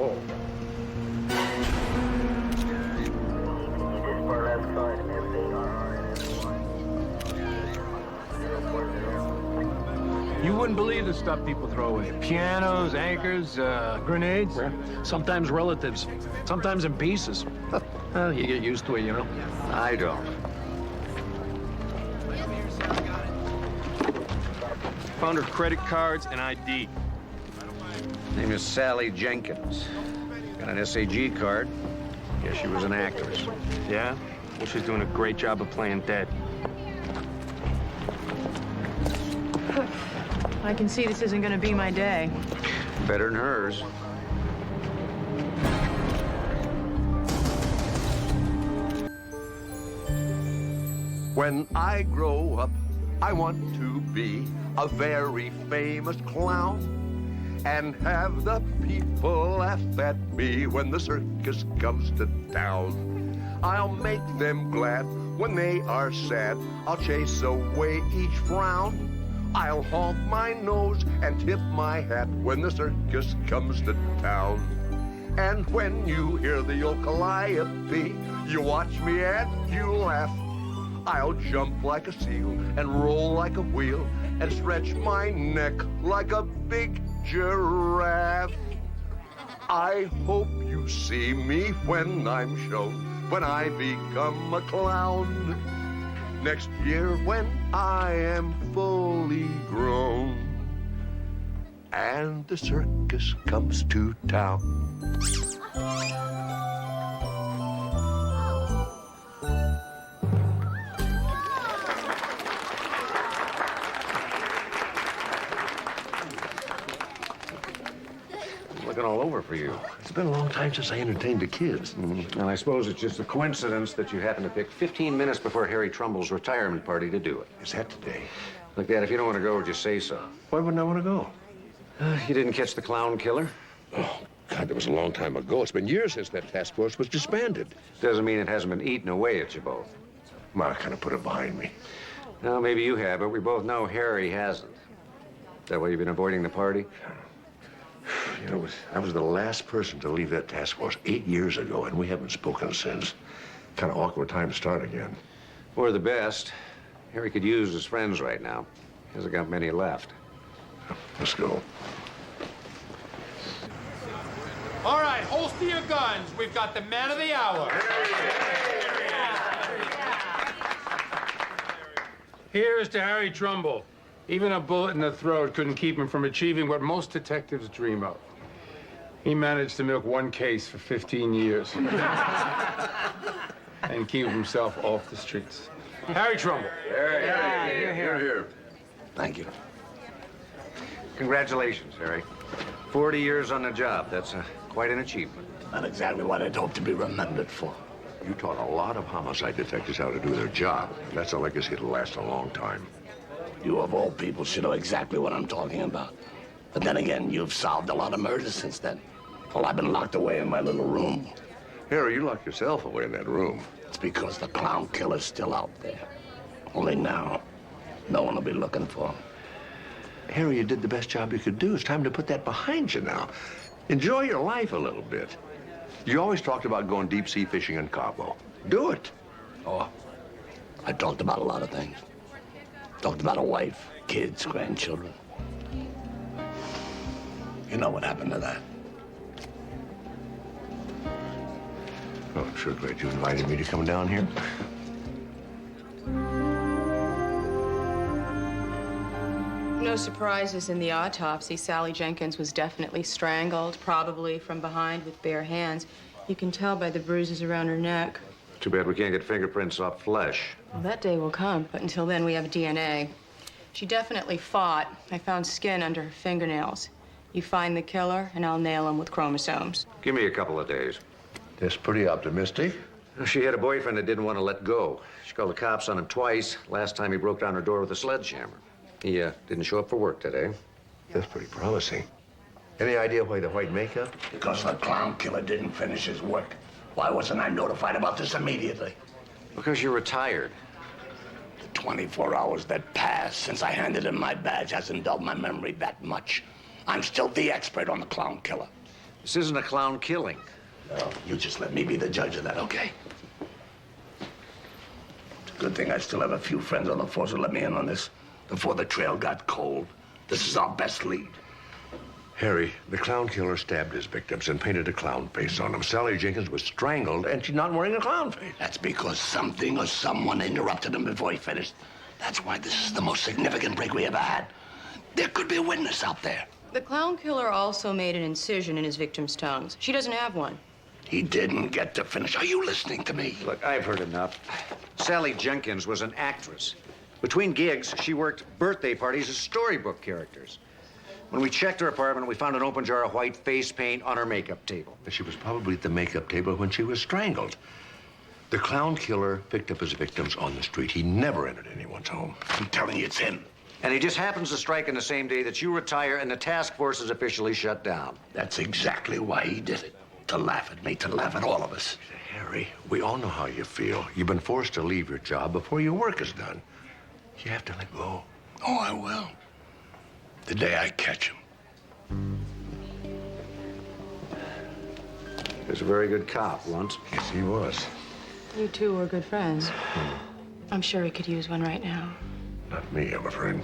Oh. You wouldn't believe the stuff people throw away. Pianos, anchors, grenades. Yeah. Sometimes relatives, sometimes in pieces. Well, you get used to it, you know. I don't. Found her credit cards and ID. Name is Sally Jenkins. Got an SAG card. Guess she was an actress. Yeah? Well, she's doing a great job of playing dead. I can see this isn't going to be my day. Better than hers. When I grow up, I want to be a very famous clown and have the people laugh at me when the circus comes to town. I'll make them glad when they are sad. I'll chase away each frown. I'll honk my nose and tip my hat when the circus comes to town. And when you hear the old calliope, you watch me and you laugh. I'll jump like a seal and roll like a wheel and stretch my neck like a big giraffe. I hope you see me when I'm shown, when I become a clown. Next year when I am fully grown and the circus comes to town. Looking all over for you. It's been a long time since I entertained the kids. And I suppose it's just a coincidence that you happen to pick 15 minutes before Harry Trumbull's retirement party to do it. Is that today? Look, Dad, if you don't want to go, just say so. Why wouldn't I want to go? You didn't catch the clown killer? Oh, God, that was a long time ago. It's been years since that task force was disbanded. Doesn't mean it hasn't been eating away at you both. Ma kind of put it behind me. Well, maybe you have, but we both know Harry hasn't. Is that why you've been avoiding the party? You know, I was the last person to leave that task force 8 years ago, and we haven't spoken since. Kind of awkward time to start again. We're the best. Harry could use his friends right now. He hasn't got many left. Let's go. All right, holster your guns. We've got the man of the hour. Here is to Harry Trumbull. Even a bullet in the throat couldn't keep him from achieving what most detectives dream of. He managed to milk one case for 15 years and keep himself off the streets. Harry Trumbull. Here. Thank you. Congratulations, Harry. 40 years on the job. That's quite an achievement. Not exactly what I'd hoped to be remembered for. You taught a lot of homicide detectives how to do their job. That's a legacy that'll last a long time. You, of all people, should know exactly what I'm talking about. But then again, you've solved a lot of murders since then. Well, I've been locked away in my little room. Harry, you locked yourself away in that room. It's because the clown killer's still out there. Only now, no one will be looking for him. Harry, you did the best job you could do. It's time to put that behind you now. Enjoy your life a little bit. You always talked about going deep-sea fishing in Cabo. Do it. Oh, I talked about a lot of things. Talked about a wife, kids, grandchildren. You know what happened to that? Oh, I'm sure glad you invited me to come down here. No surprises in the autopsy. Sally Jenkins was definitely strangled, probably from behind with bare hands. You can tell by the bruises around her neck. Too bad we can't get fingerprints off flesh. Well, that day will come, but until then, we have DNA. She definitely fought. I found skin under her fingernails. You find the killer, and I'll nail him with chromosomes. Give me a couple of days. That's pretty optimistic. She had a boyfriend that didn't want to let go. She called the cops on him twice. Last time he broke down her door with a sledgehammer. He didn't show up for work today. That's pretty promising. Any idea why the white makeup? Because the clown killer didn't finish his work. Why wasn't I notified about this immediately? Because you're retired. The 24 hours that passed since I handed in my badge hasn't dulled my memory that much. I'm still the expert on the clown killer. This isn't a clown killing. Well, you just let me be the judge of that, okay? It's a good thing I still have a few friends on the force who let me in on this before the trail got cold. This is our best lead. Harry, the clown killer stabbed his victims and painted a clown face on them. Sally Jenkins was strangled, and she's not wearing a clown face. That's because something or someone interrupted him before he finished. That's why this is the most significant break we ever had. There could be a witness out there. The clown killer also made an incision in his victim's tongues. She doesn't have one. He didn't get to finish. Are you listening to me? Look, I've heard enough. Sally Jenkins was an actress. Between gigs, she worked birthday parties as storybook characters. When we checked her apartment, we found an open jar of white face paint on her makeup table. She was probably at the makeup table when she was strangled. The clown killer picked up his victims on the street. He never entered anyone's home. I'm telling you, it's him. And he just happens to strike on the same day that you retire and the task force is officially shut down. That's exactly why he did it. To laugh at me, to laugh at all of us. Harry, we all know how you feel. You've been forced to leave your job before your work is done. You have to let go. Oh, I will. The day I catch him. He was a very good cop once. Yes, he was. You two were good friends. I'm sure he could use one right now. Not me, I'm afraid.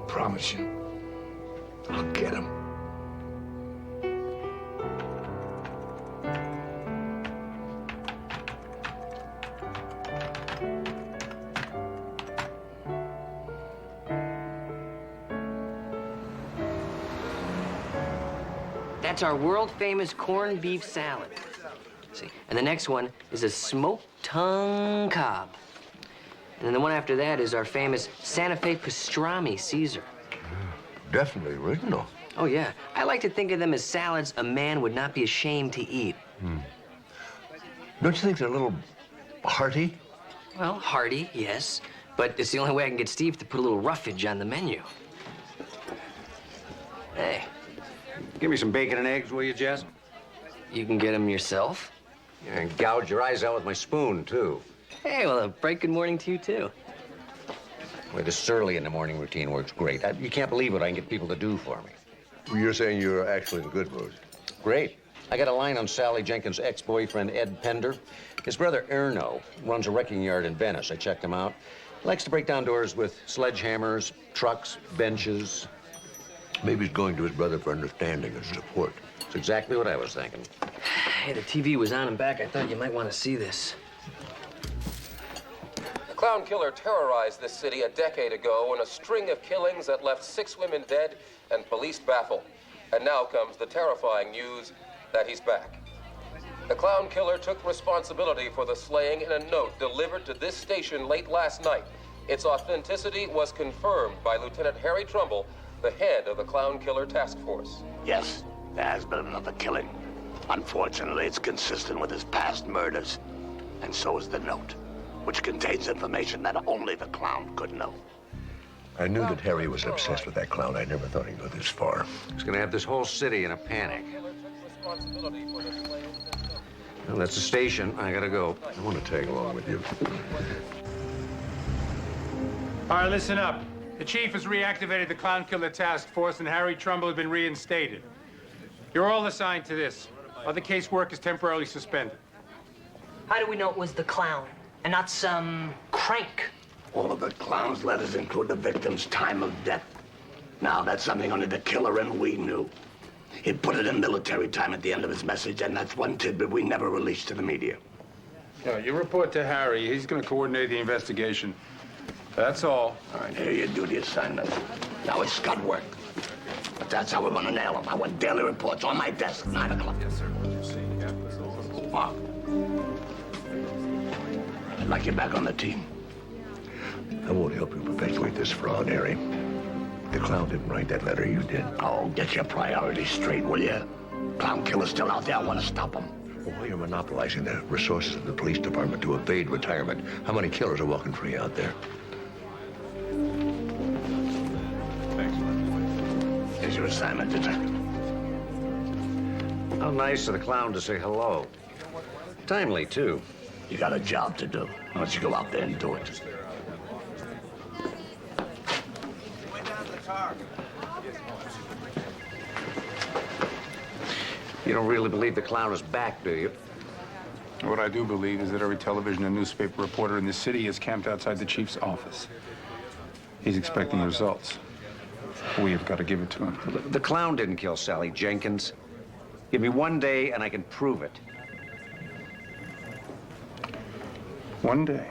Promise you. I'll get him. That's our world-famous corned beef salad. See, and the next one is a smoked tongue cob. And then the one after that is our famous Santa Fe pastrami Caesar. Definitely original. Oh, yeah. I like to think of them as salads a man would not be ashamed to eat. Don't you think they're a little hearty? Well, hearty, yes. But it's the only way I can get Steve to put a little roughage on the menu. Hey, Give me some bacon and eggs, will you, Jess? you can get them yourself? Yeah, and gouge your eyes out with my spoon, too. Hey, well, a bright good morning to you, too. Boy, this early in the morning routine works great. You can't believe what I can get people to do for me. You're saying you're actually in a good mood. Great. I got a line on Sally Jenkins' ex-boyfriend, Ed Pender. His brother, Erno, runs a wrecking yard in Venice. I checked him out. He likes to break down doors with sledgehammers, trucks, benches. Maybe he's going to his brother for understanding and support. That's exactly what I was thinking. Hey, the TV was on and back. I thought you might want to see this. The clown killer terrorized this city a decade ago in a string of killings that left 6 women dead and police baffled. And now comes the terrifying news that he's back. The clown killer took responsibility for the slaying in a note delivered to this station late last night. Its authenticity was confirmed by Lieutenant Harry Trumbull, the head of the Clown Killer Task Force. Yes, there has been another killing. Unfortunately, it's consistent with his past murders. And so is the note, which contains information that only the clown could know. I knew that Harry was obsessed with that clown. I never thought he'd go this far. He's gonna have this whole city in a panic. Well, that's the station. I gotta go. I want to tag along with you. All right, listen up. The chief has reactivated the Clown Killer Task Force, and Harry Trumbull has been reinstated. You're all assigned to this. Other casework is temporarily suspended. How do we know it was the clown and not some crank? All of the clown's letters include the victim's time of death. Now, that's something only the killer and we knew. He put it in military time at the end of his message, and that's one tidbit we never released to the media. Yeah, you report to Harry. He's going to coordinate the investigation. That's all. All right, here you do the assignment. Now it's scut work. But that's how we're going to nail him. I want daily reports on my desk, 9 o'clock. Yes, sir. Mark, I'd like you back on the team. I won't help you perpetuate this fraud, Harry. The clown didn't write that letter, you did. Oh, get your priorities straight, will you? Clown killer's still out there. I want to stop him. Well, you're monopolizing the resources of the police department to evade retirement. How many killers are walking free out there? Thanks. Here's your assignment, detective. How nice of the clown to say hello. Timely, too. You got a job to do. Why don't you go out there and do it? You don't really believe the clown is back, do you? What I do believe is that every television and newspaper reporter in this city is camped outside the chief's office. He's expecting results. We have got to give it to him. The clown didn't kill Sally Jenkins. Give me one day and I can prove it. One day,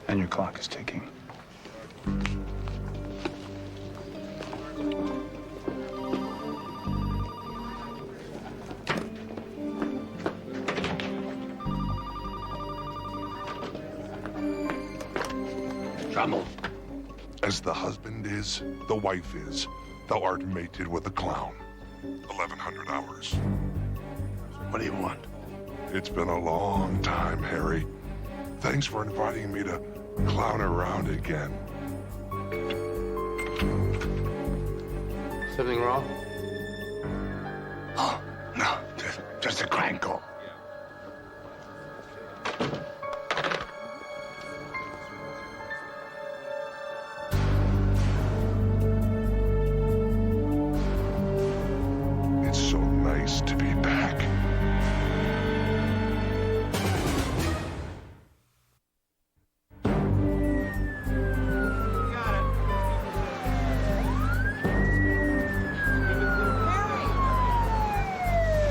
and your clock is ticking. Trumbull. As the husband is, the wife is. Thou art mated with a clown. 1100 hours. What do you want? It's been a long time, Harry. Thanks for inviting me to clown around again. Something wrong? Oh, no. Just a crank call. It's so nice to be back.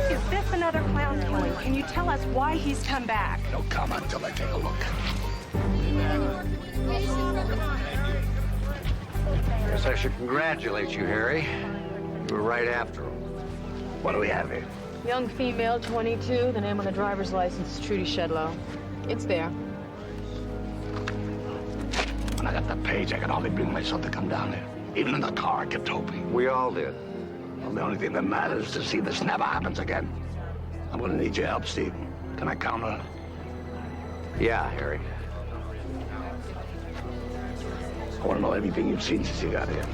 Is this another clown killing? Can you tell us why he's come back? No comment until I take a look. Guess I should congratulate you, Harry. You were right after him. What do we have here? Young female, 22. The name on the driver's license is Trudy Shedlow. It's there. When I got the page, I could hardly bring myself to come down here. Even in the car, I kept hoping. We all did. Well, the only thing that matters is to see this never happens again. I'm gonna need your help, Steve. Can I count on it? Yeah, Harry. I want to know everything you've seen since you got here.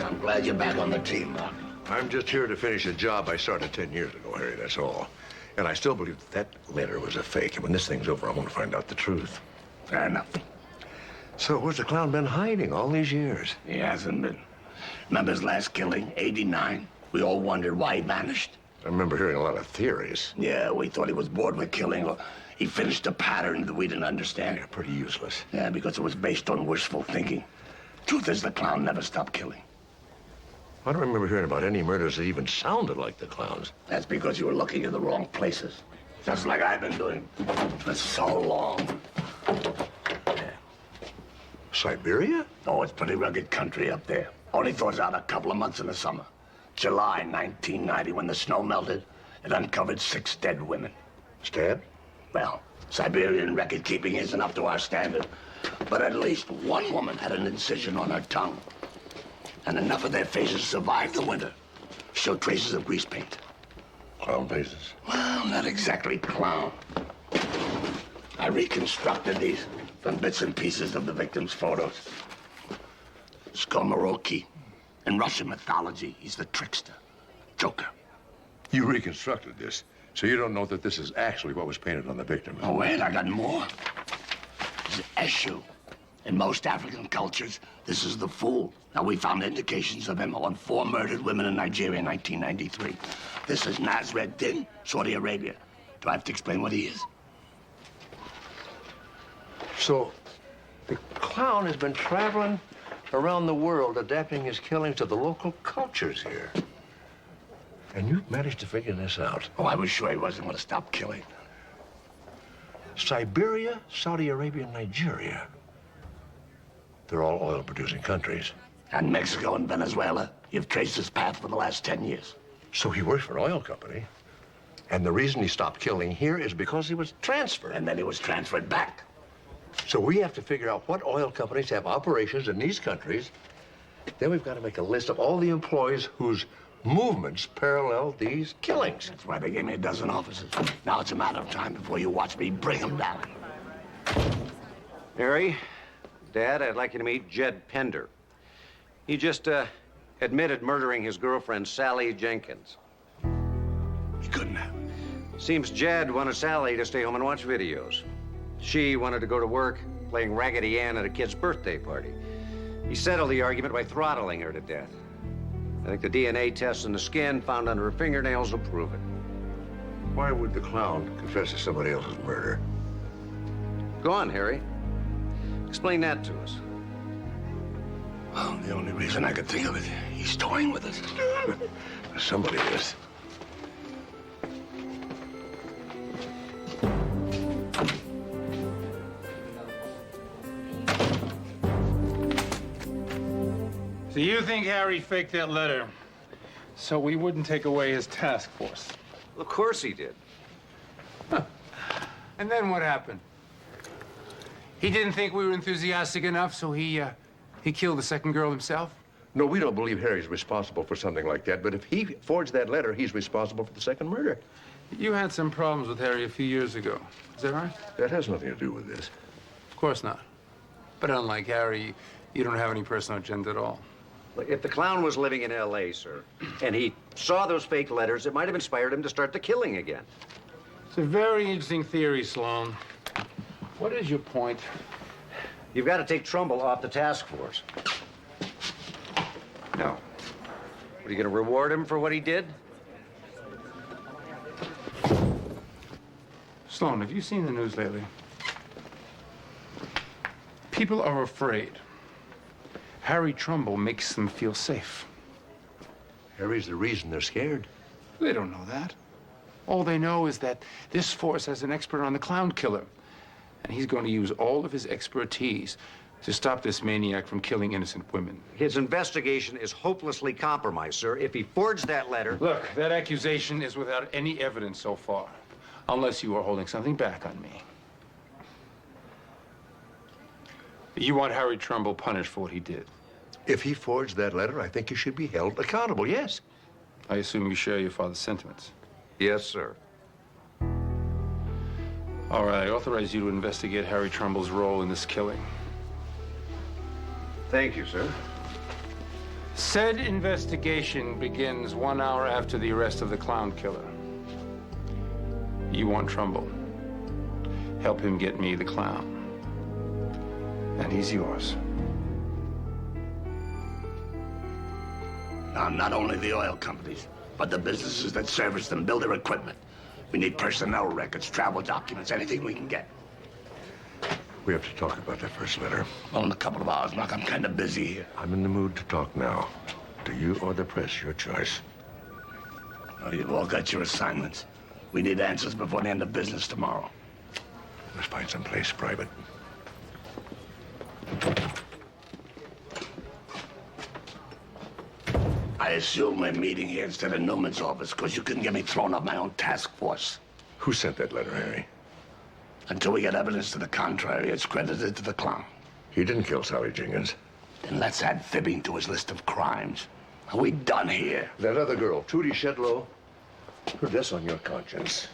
I'm glad you're back on the team, Mark. I'm just here to finish a job I started 10 years ago, Harry, that's all. And I still believe that letter was a fake. And when this thing's over, I want to find out the truth. Fair enough. So where's the clown been hiding all these years? He hasn't been. Remember his last killing, 89? We all wondered why he vanished. I remember hearing a lot of theories. Yeah, we thought he was bored with killing, or he finished a pattern that we didn't understand. Yeah, pretty useless. Yeah, because it was based on wishful thinking. Truth is, the clown never stopped killing. I don't remember hearing about any murders that even sounded like the clown's. That's because you were looking in the wrong places. Just like I've been doing for so long. Yeah. Siberia? Oh, it's pretty rugged country up there. Only thaws out a couple of months in the summer. July 1990, when the snow melted, it uncovered 6 dead women. Stabbed? Well, Siberian record keeping isn't up to our standard. But at least one woman had an incision on her tongue. And enough of their faces survived the winter. Showed traces of grease paint. Clown faces? Well, not exactly clown. I reconstructed these from bits and pieces of the victims' photos. Skomoroki. In Russian mythology, he's the trickster, Joker. You reconstructed this, so you don't know that this is actually what was painted on the victim. Oh, wait, I got more. It's Eshu. In most African cultures, this is the fool. Now, we found indications of him on 4 murdered women in Nigeria in 1993. This is Nasreddin, Saudi Arabia. Do I have to explain what he is? So, the clown has been traveling around the world, adapting his killings to the local cultures here. And you've managed to figure this out. Oh, I was sure he wasn't going to stop killing. Siberia, Saudi Arabia, and Nigeria. They're all oil-producing countries. And Mexico and Venezuela. You've traced his path for the last 10 years. So he works for an oil company. And the reason he stopped killing here is because he was transferred. And then he was transferred back. So we have to figure out what oil companies have operations in these countries. Then we've got to make a list of all the employees whose movements parallel these killings. That's why they gave me a dozen officers. Now it's a matter of time before you watch me bring them down. Harry, Dad, I'd like you to meet Jed Pender. He just admitted murdering his girlfriend, Sally Jenkins. He couldn't have. Seems Jed wanted Sally to stay home and watch videos. She wanted to go to work playing Raggedy Ann at a kid's birthday party. He settled the argument by throttling her to death. I think the DNA tests in the skin found under her fingernails will prove it. Why would the clown confess to somebody else's murder? Go on, Harry. Explain that to us. Well, the only reason I could think of it, he's toying with us. Somebody is. So you think Harry faked that letter so we wouldn't take away his task force? Of course he did. And then what happened? He didn't think we were enthusiastic enough, so he killed the second girl himself? No, we don't believe Harry's responsible for something like that, but if he forged that letter, he's responsible for the second murder. You had some problems with Harry a few years ago. Is that right? That has nothing to do with this. Of course not. But unlike Harry, you don't have any personal agenda at all. Look, if the clown was living in L.A., sir, and he saw those fake letters, it might have inspired him to start the killing again. It's a very interesting theory, Sloan. What is your point? You've got to take Trumbull off the task force. No. Are you going to reward him for what he did? Sloan, have you seen the news lately? People are afraid. Harry Trumbull makes them feel safe. Harry's the reason they're scared. They don't know that. All they know is that this force has an expert on the clown killer. And he's going to use all of his expertise to stop this maniac from killing innocent women. His investigation is hopelessly compromised, sir. If he forged that letter... Look, that accusation is without any evidence so far. Unless you are holding something back on me. You want Harry Trumbull punished for what he did? If he forged that letter, I think he should be held accountable, yes. I assume you share your father's sentiments. Yes, sir. All right, I authorize you to investigate Harry Trumbull's role in this killing. Thank you, sir. Said investigation begins 1 hour after the arrest of the clown killer. You want Trumbull. Help him get me the clown. And he's yours. Now, not only the oil companies, but the businesses that service them, build their equipment. We need personnel records, travel documents, anything we can get. We have to talk about that first letter. Well, in a couple of hours, Mark. I'm kind of busy here. I'm in the mood to talk now. To you or the press, your choice. Well, you've all got your assignments. We need answers before the end of business tomorrow. Let's find some place private. I assume we're meeting here instead of Newman's office because you couldn't get me thrown off my own task force. Who sent that letter, Harry? Until we get evidence to the contrary, it's credited to the clown. He didn't kill Sally Jenkins. Then let's add fibbing to his list of crimes. Are we done here? That other girl, Trudy Shedlow, put this on your conscience.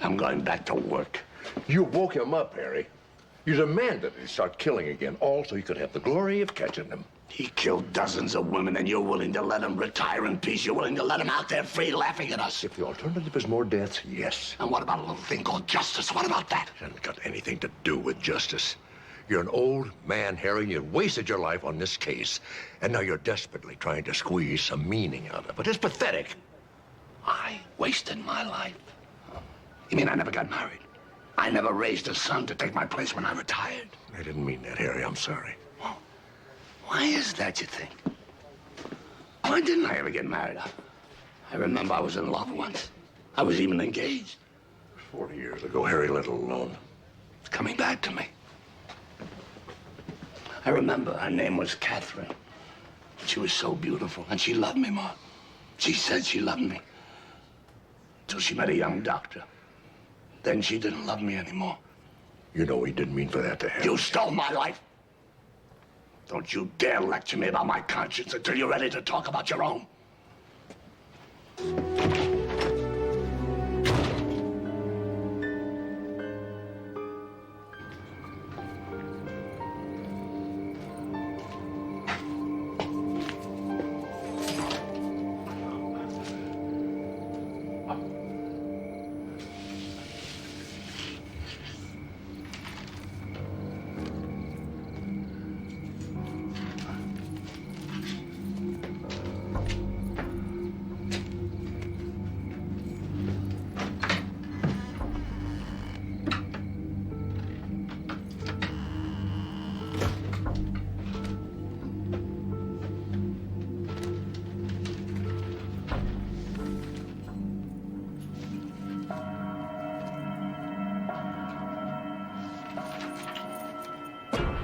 I'm going back to work. You woke him up, Harry. You demanded he start killing again, all so you could have the glory of catching them. He killed dozens of women, and you're willing to let him retire in peace. You're willing to let him out there free, laughing at us. If the alternative is more deaths, yes. And what about a little thing called justice? What about that? It hasn't got anything to do with justice. You're an old man, Harry, and you wasted your life on this case. And now you're desperately trying to squeeze some meaning out of it. It's pathetic. I wasted my life? You mean I never got married? I never raised a son to take my place when I retired? I didn't mean that, Harry. I'm sorry. Well, why is that, you think? Why didn't I ever get married? I remember I was in love once. I was even engaged. 40 years ago, Harry, let alone. It's coming back to me. I remember her name was Catherine. She was so beautiful, and she loved me, Ma. She said she loved me. Till she met a young doctor. Then she didn't love me anymore. You know he didn't mean for that to happen. You stole my life. Don't you dare lecture me about my conscience until you're ready to talk about your own.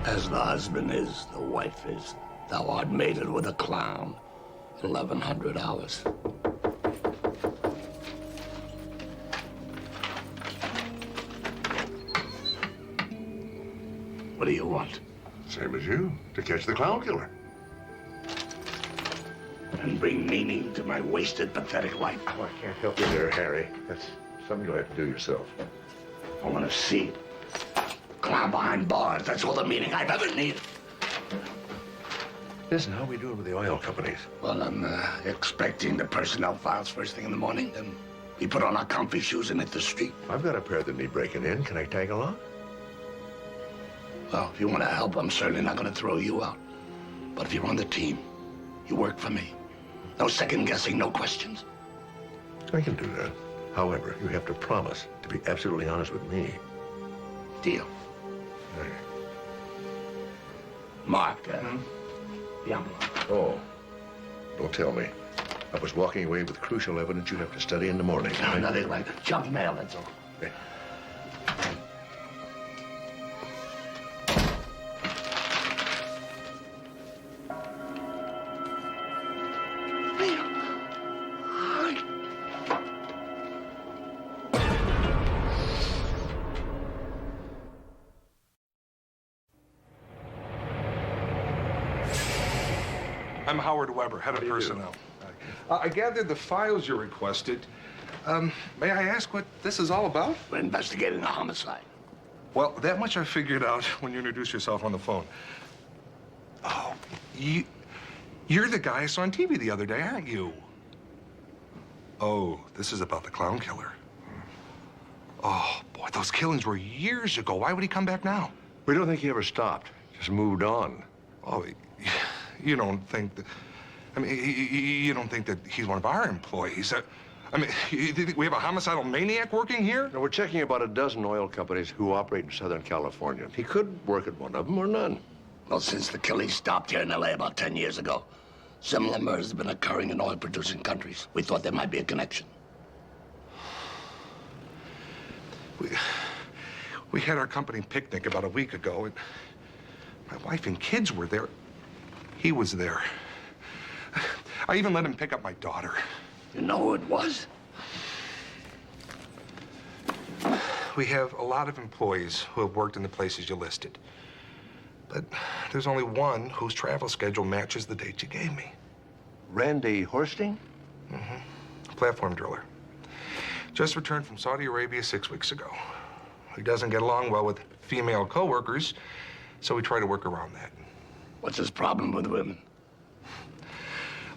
As the husband is, the wife is. Thou art mated with a clown. 1100 hours. What do you want? Same as you, to catch the clown killer. And bring meaning to my wasted, pathetic life. Oh, I can't help you there, Harry. That's something you'll have to do yourself. I want to see. Clown behind bars, that's all the meaning I've ever needed. Listen, how are we doing with the oil companies? Well, I'm expecting the personnel files first thing in the morning. Then we put on our comfy shoes and hit the street. I've got a pair that need breaking in. Can I tag along? Well, if you want to help, I'm certainly not going to throw you out. But if you're on the team, you work for me. No second guessing, no questions. I can do that. However, you have to promise to be absolutely honest with me. Deal. Hey. Mark, the envelope. Oh, don't tell me. I was walking away with crucial evidence you have to study in the morning. No, nothing like that. Junk mail, that's all. Hey. I'm Howard Weber, head of personnel. I gathered the files you requested. May I ask what this is all about? We're investigating a homicide. Well, that much I figured out when you introduced yourself on the phone. Oh, you're the guy I saw on TV the other day, aren't you? Oh, this is about the clown killer. Oh, boy, those killings were years ago. Why would he come back now? We don't think he ever stopped. Just moved on. Oh, you don't think that... I mean, you don't think that he's one of our employees? I mean, you think we have a homicidal maniac working here? No, we're checking about a dozen oil companies who operate in Southern California. He could work at one of them or none. Well, since the killings stopped here in L.A. about 10 years ago, similar murders have been occurring in oil-producing countries. We thought there might be a connection. We had our company picnic about a week ago, and my wife and kids were there. He was there. I even let him pick up my daughter. You know who it was? We have a lot of employees who have worked in the places you listed. But there's only one whose travel schedule matches the date you gave me. Randy Horsting? Mm-hmm. Platform driller. Just returned from Saudi Arabia 6 weeks ago. He doesn't get along well with female coworkers, so we try to work around that. What's his problem with women?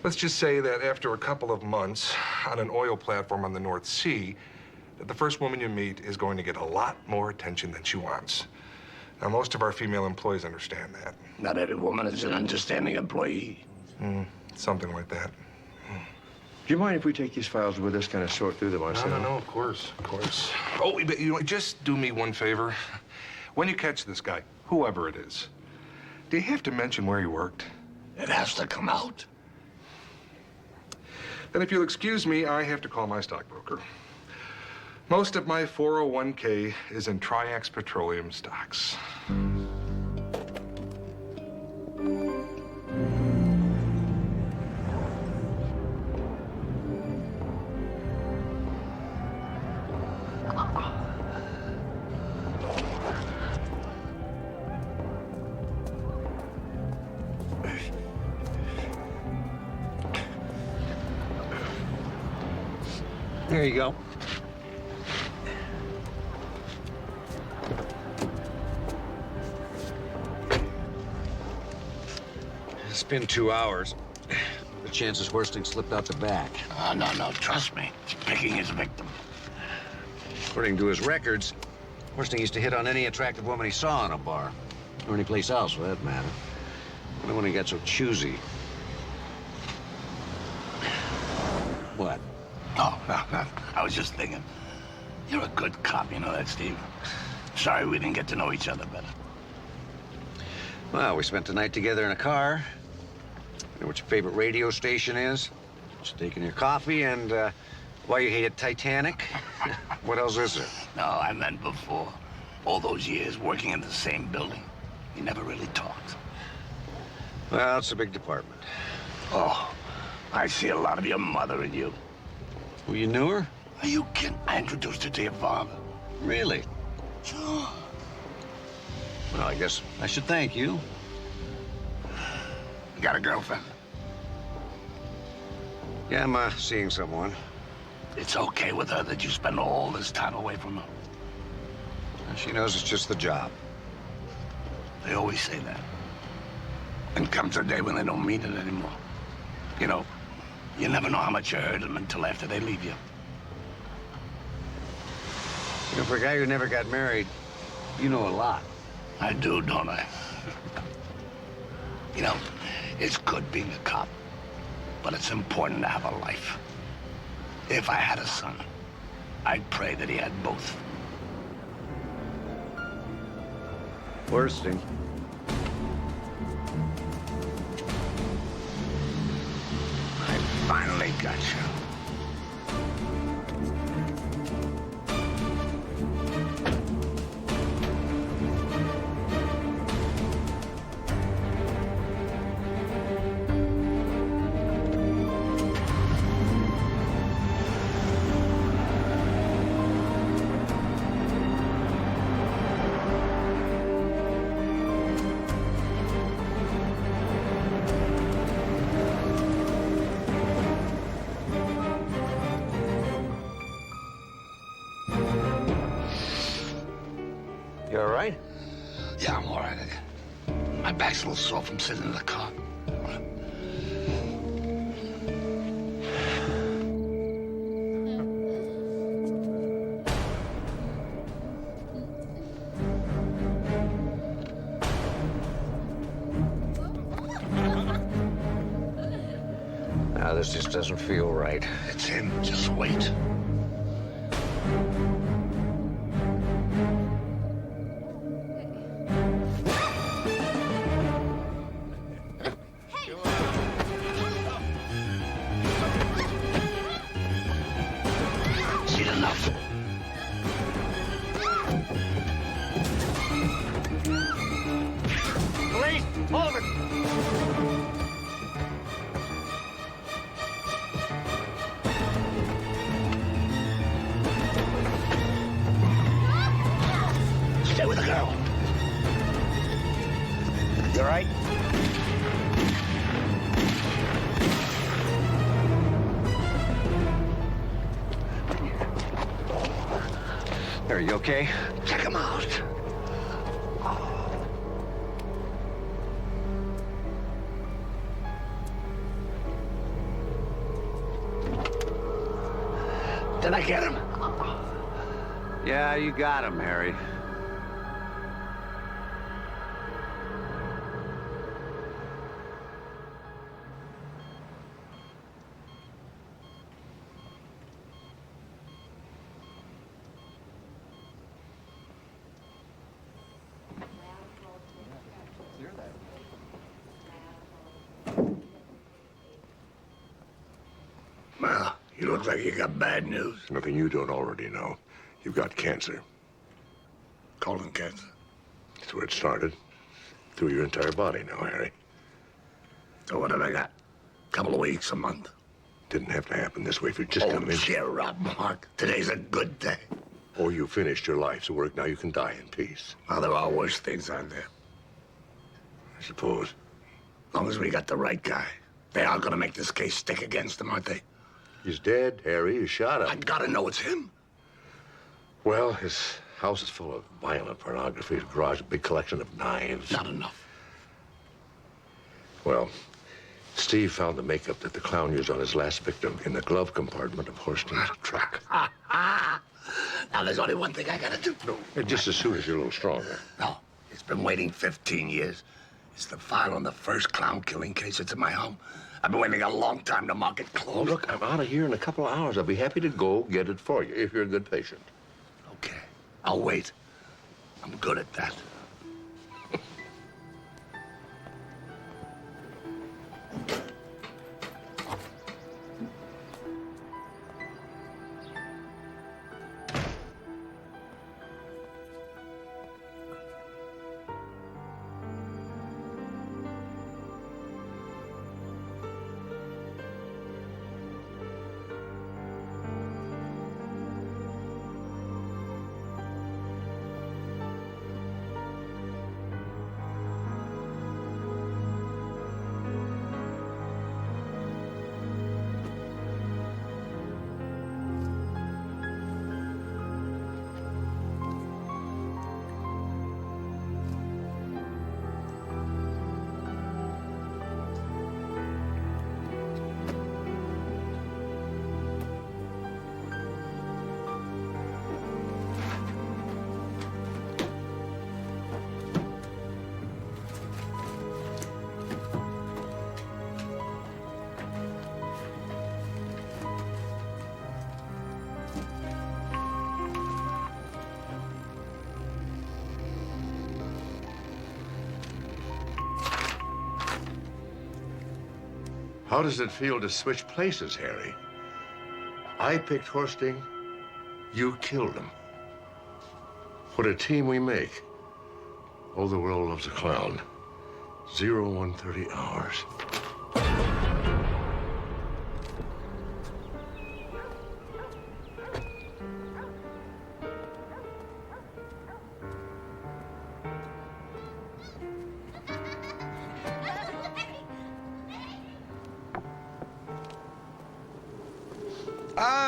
Let's just say that after a couple of months on an oil platform on the North Sea, that the first woman you meet is going to get a lot more attention than she wants. Now, most of our female employees understand that. Not every woman is an understanding employee. Something like that. Do you mind if we take these files with us, kind of sort through them ourselves? No, of course, of course. Oh, but you know, just do me one favor. When you catch this guy, whoever it is, do you have to mention where he worked? It has to come out. Then if you'll excuse me, I have to call my stockbroker. Most of my 401k is in Triax Petroleum stocks. There you go. It's been 2 hours. The chances Horsting slipped out the back. No, trust me. He's picking his victim. According to his records, Horsting used to hit on any attractive woman he saw in a bar. Or any place else, for that matter. Only when he got so choosy. What? Oh, I was just thinking. You're a good cop, you know that, Steve? Sorry we didn't get to know each other better. Well, we spent the night together in a car. You know what your favorite radio station is? Just taking your coffee and why you hated Titanic. What else is there? No, I meant before. All those years working in the same building. You never really talked. Well, it's a big department. Oh, I see a lot of your mother in you. Well, you knew her? Are you kidding? I introduced her to your father. Really? Sure. Well, I guess I should thank you. You got a girlfriend? Yeah, I'm seeing someone. It's okay with her that you spend all this time away from her. She knows it's just the job. They always say that. And comes a day when they don't mean it anymore. You know, you never know how much you hurt them until after they leave you. You know, for a guy who never got married, you know a lot. I do, don't I? You know, it's good being a cop, but it's important to have a life. If I had a son, I'd pray that he had both. Horsting. I finally got you. You all right? Yeah, I'm all right. My back's a little sore from sitting in the car. Now, this just doesn't feel right. It's him. Just wait. Seen enough. Police, hold it! Stay with the girl. You all right? Are you okay? Check him out. Did I get him? Yeah, you got him, Harry. Well, you look like you got bad news. Nothing you don't already know. You've got cancer. Colon cancer. That's where it started. Through your entire body now, Harry. So what have I got? A couple of weeks, a month? Didn't have to happen this way if you'd just come in. Cheer up, Mark. Today's a good day. Oh, you finished your life's work. Now you can die in peace. Well, there are worse things, aren't there? I suppose. As long as we got the right guy. They are gonna make this case stick against him, aren't they? He's dead, Harry. You shot him. I gotta know it's him. Well, his house is full of violent pornography. His garage, a big collection of knives. Not enough. Well, Steve found the makeup that the clown used on his last victim in the glove compartment of Horston's truck. Now, there's only one thing I gotta do. No, just as soon as you're a little stronger. No, it's been waiting 15 years. It's the file on the first clown killing case. It's in my home. I've been waiting a long time to mark it closed. Oh, look, I'm out of here in a couple of hours. I'll be happy to go get it for you if you're a good patient. Okay, I'll wait. I'm good at that. How does it feel to switch places, Harry? I picked Horsting, you killed him. What a team we make. Oh, the world loves a clown. 0130 hours.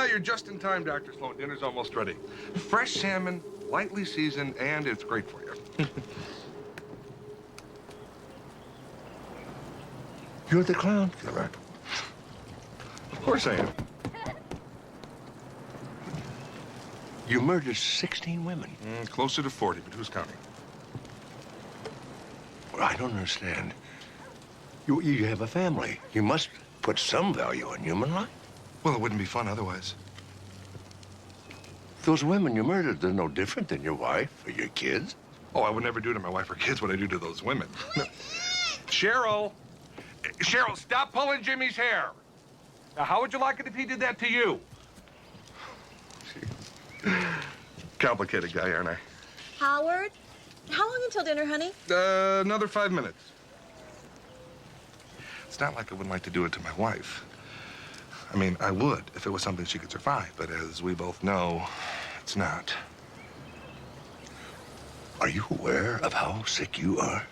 You're just in time, Dr. Sloan. Dinner's almost ready. Fresh salmon, lightly seasoned, and it's great for you. You're the clown killer. Of course I am. You murdered 16 women. Closer to 40, but who's counting? Well, I don't understand. You have a family. You must put some value on human life. Well, it wouldn't be fun otherwise. Those women you murdered, they're no different than your wife or your kids. Oh, I would never do to my wife or kids what I do to those women. No. Cheryl! Cheryl, stop pulling Jimmy's hair. Now, how would you like it if he did that to you? Complicated guy, aren't I? Howard, how long until dinner, honey? Another 5 minutes. It's not like I wouldn't like to do it to my wife. I mean, I would if it was something she could survive, but as we both know, it's not. Are you aware of how sick you are?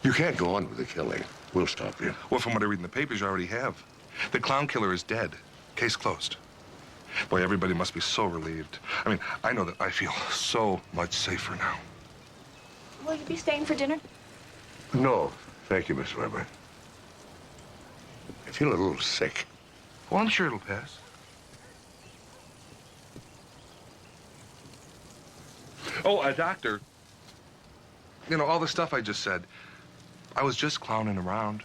You can't go on with the killing. We'll stop you. Well, from what I read in the papers, you already have. The clown killer is dead. Case closed. Boy, everybody must be so relieved. I mean, I know that I feel so much safer now. Will you be staying for dinner? No, thank you, Miss Weber. I feel a little sick. Well, I'm sure it'll pass. Oh, doctor. You know, all the stuff I just said, I was just clowning around.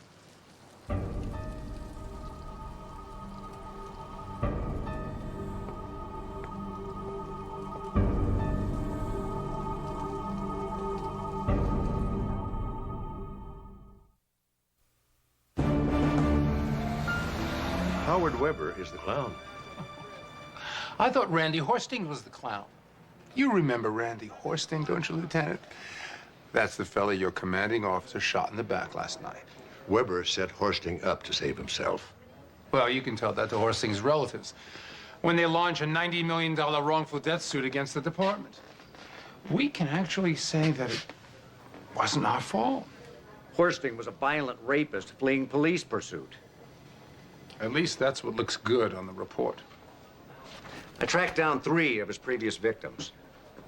Howard Weber is the clown. I thought Randy Horsting was the clown. You remember Randy Horsting, don't you, Lieutenant? That's the fella your commanding officer shot in the back last night. Weber set Horsting up to save himself. Well, you can tell that to Horsting's relatives when they launch a $90 million wrongful death suit against the department. We can actually say that it wasn't our fault. Horsting was a violent rapist fleeing police pursuit. At least that's what looks good on the report. I tracked down 3 of his previous victims.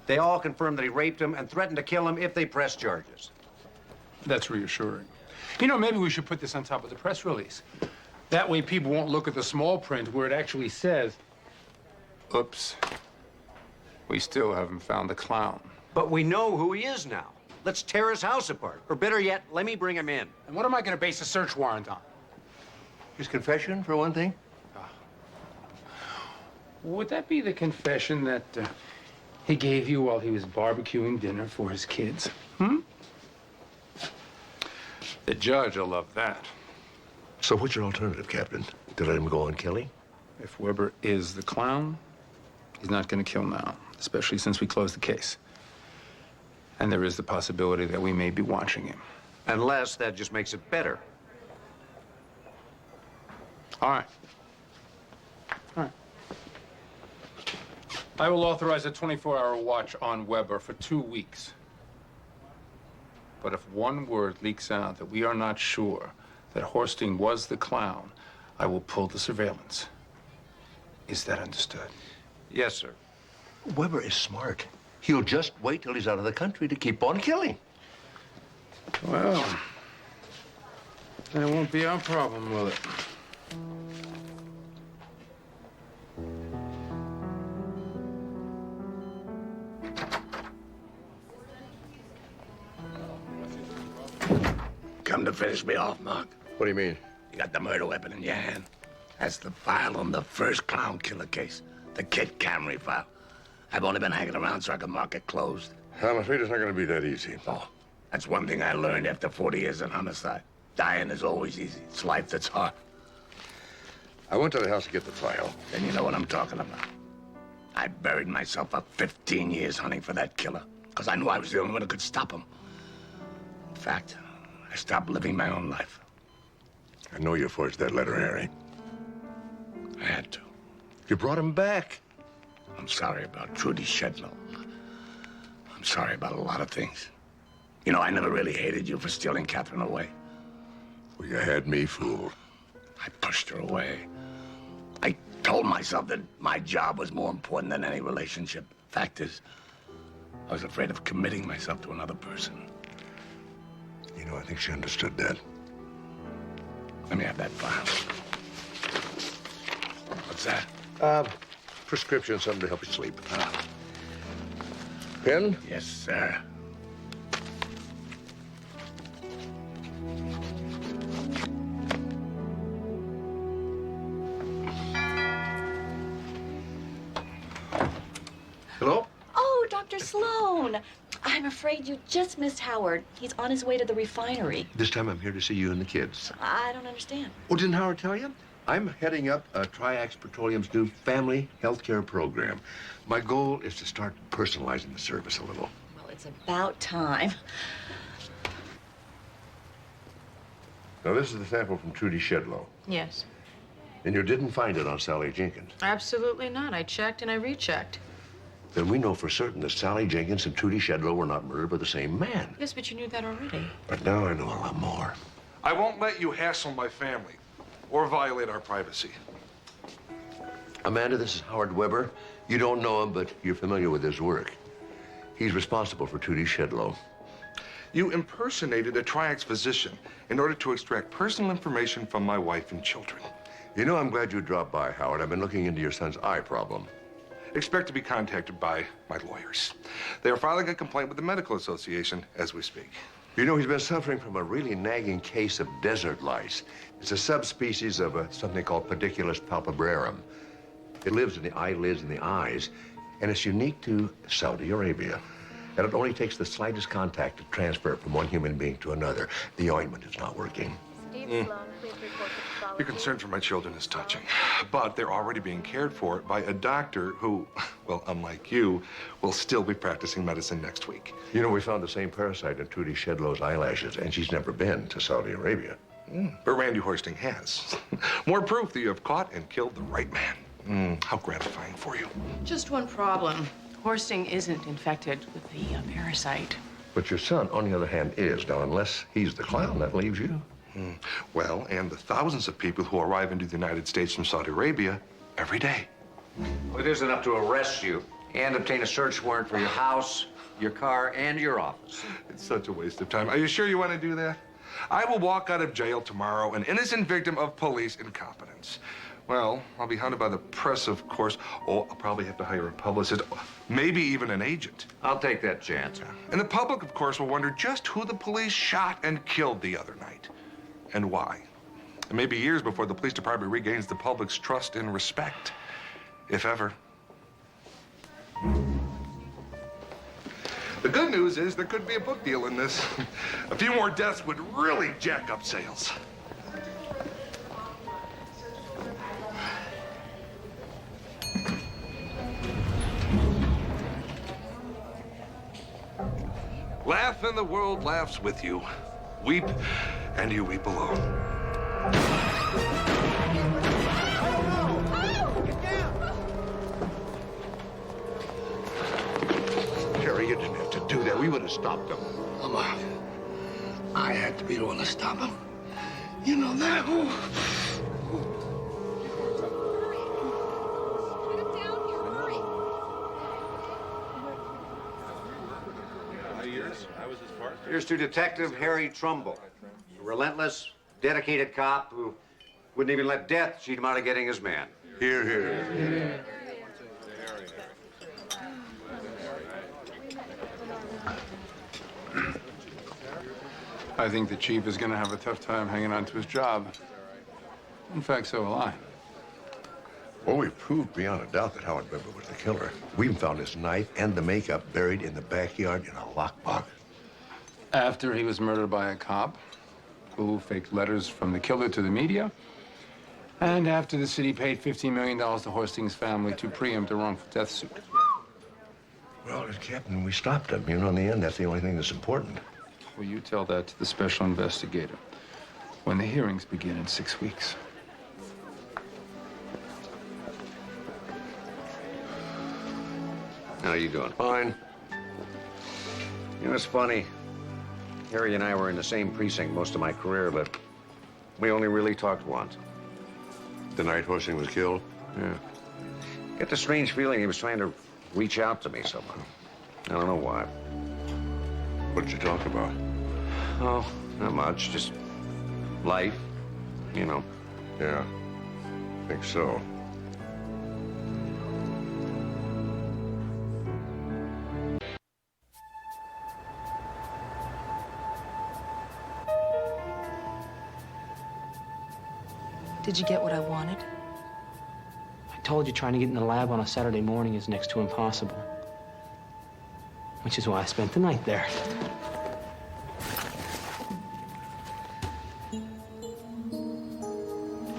They all confirmed that he raped them and threatened to kill them if they pressed charges. That's reassuring. You know, maybe we should put this on top of the press release. That way people won't look at the small print where it actually says, oops, we still haven't found the clown. But we know who he is now. Let's tear his house apart. Or better yet, let me bring him in. And what am I going to base a search warrant on? His confession, for one thing? Would that be the confession that he gave you while he was barbecuing dinner for his kids? The judge will love that. So what's your alternative, Captain? To let him go on killing? If Weber is the clown, he's not going to kill now, especially since we closed the case. And there is the possibility that we may be watching him. Unless that just makes it better. All right. All right. I will authorize a 24-hour watch on Weber for 2 weeks. But if one word leaks out that we are not sure that Horsting was the clown, I will pull the surveillance. Is that understood? Yes, sir. Weber is smart. He'll just wait till he's out of the country to keep on killing. Well, that won't be our problem, will it? Come to finish me off, Mark. What do you mean? You got the murder weapon in your hand. That's the file on the first clown killer case, the Kit Camry file. I've only been hanging around so I can mark it closed. I'm afraid it's not going to be that easy. Oh, that's one thing I learned after 40 years in homicide. Dying is always easy. It's life that's hard. I went to the house to get the file. Then you know what I'm talking about. I buried myself for 15 years hunting for that killer because I knew I was the only one who could stop him. In fact, I stopped living my own life. I know you forged that letter, Harry. I had to. You brought him back. I'm sorry about Trudy Shedlow. I'm sorry about a lot of things. You know, I never really hated you for stealing Catherine away. Well, you had me fooled. I pushed her away. I told myself that my job was more important than any relationship. Fact is, I was afraid of committing myself to another person. You know, I think she understood that. Let me have that file. What's that? Prescription, something to help you sleep. Pen? Yes, sir. Hello? Oh, Dr. Sloan. I'm afraid you just missed Howard. He's on his way to the refinery. This time I'm here to see you and the kids. I don't understand. Oh, didn't Howard tell you? I'm heading up Triax Petroleum's new family health care program. My goal is to start personalizing the service a little. Well, it's about time. Now, this is the sample from Trudy Shedlow. Yes. And you didn't find it on Sally Jenkins. Absolutely not. I checked and I rechecked. Then we know for certain that Sally Jenkins and Trudy Shedlow were not murdered by the same man. Yes, but you knew that already. But now I know a lot more. I won't let you hassle my family or violate our privacy. Amanda, this is Howard Weber. You don't know him, but you're familiar with his work. He's responsible for Trudy Shedlow. You impersonated a Triax physician in order to extract personal information from my wife and children. You know, I'm glad you dropped by, Howard. I've been looking into your son's eye problem. Expect to be contacted by my lawyers. They are filing a complaint with the Medical Association as we speak. You know, he's been suffering from a really nagging case of desert lice. It's a subspecies of something called Pediculus palpebrarum. It lives in the eyelids and the eyes, and it's unique to Saudi Arabia. And it only takes the slightest contact to transfer it from one human being to another. The ointment is not working. Steve Sloan, please report to the Your concern for my children is touching, but they're already being cared for by a doctor who, well, unlike you, will still be practicing medicine next week. You know, we found the same parasite in Trudy Shedlow's eyelashes, and she's never been to Saudi Arabia. But Randy Horsting has. More proof that you have caught and killed the right man. How gratifying for you. Just one problem. Horsting isn't infected with the parasite. But your son, on the other hand, is. Now, unless he's the clown, that leaves you. Well, and the thousands of people who arrive into the United States from Saudi Arabia every day. Well, it isn't enough to arrest you and obtain a search warrant for your house, your car, and your office. It's such a waste of time. Are you sure you want to do that? I will walk out of jail tomorrow, an innocent victim of police incompetence. Well, I'll be hunted by the press, of course. Oh, I'll probably have to hire a publicist, maybe even an agent. I'll take that chance. And the public, of course, will wonder just who the police shot and killed the other night, and why. It may be years before the police department regains the public's trust and respect, if ever. The good news is there could be a book deal in this. A few more deaths would really jack up sales. Laugh and the world laughs with you. Weep and you weep alone. Jerry, you didn't have to do that. We would have stopped them. Lamar, I had to be the one to stop him. You know that. Here's to Detective Harry Trumbull, a relentless, dedicated cop who wouldn't even let death cheat him out of getting his man. Here, here. I think the chief is going to have a tough time hanging on to his job. In fact, so will I. Well, we've proved beyond a doubt that Howard Weber was the killer. We even found his knife and the makeup buried in the backyard in a lockbox. After he was murdered by a cop who faked letters from the killer to the media, and after the city paid $15 million to Horsting's family to preempt a wrongful death suit. Well, Captain, we stopped him. You know, in the end, that's the only thing that's important. Well, you tell that to the special investigator when the hearings begin in 6 weeks. How you doing? Fine. You know, it's funny. Harry and I were in the same precinct most of my career, but we only really talked once. The night Horsting was killed? Yeah. Get the strange feeling he was trying to reach out to me somehow. I don't know why. What did you talk about? Oh, not much. Just life, you know. Yeah, I think so. Did you get what I wanted? I told you trying to get in the lab on a Saturday morning is next to impossible. Which is why I spent the night there.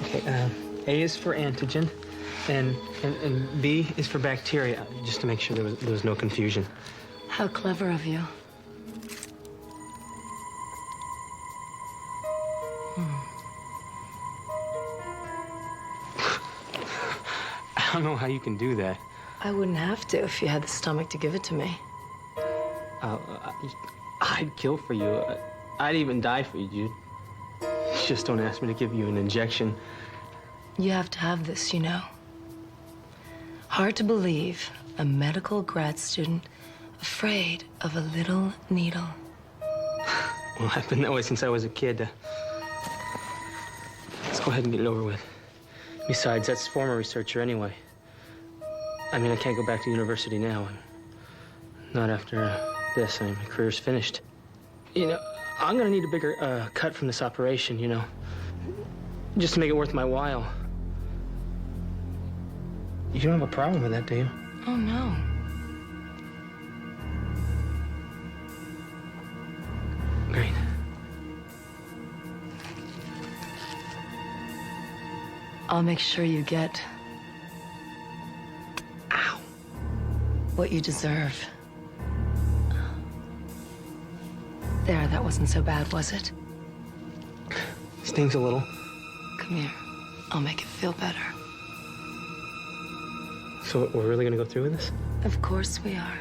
Okay, A is for antigen, and B is for bacteria, just to make sure there was no confusion. How clever of you. I don't know how you can do that. I wouldn't have to if you had the stomach to give it to me. I'd kill for you. I'd even die for you, Jude. Just don't ask me to give you an injection. You have to have this, you know. Hard to believe a medical grad student afraid of a little needle. Well, I've been that way since I was a kid. Let's go ahead and get it over with. Besides, that's former researcher anyway. I mean, I can't go back to university now. Not after this. I mean, my career's finished. You know, I'm gonna need a bigger cut from this operation, you know. Just to make it worth my while. You don't have a problem with that, do you? Oh, no. Great. I'll make sure you get... Ow. What you deserve. There, that wasn't so bad, was it? Stings a little. Come here. I'll make it feel better. So we're really gonna go through with this? Of course we are.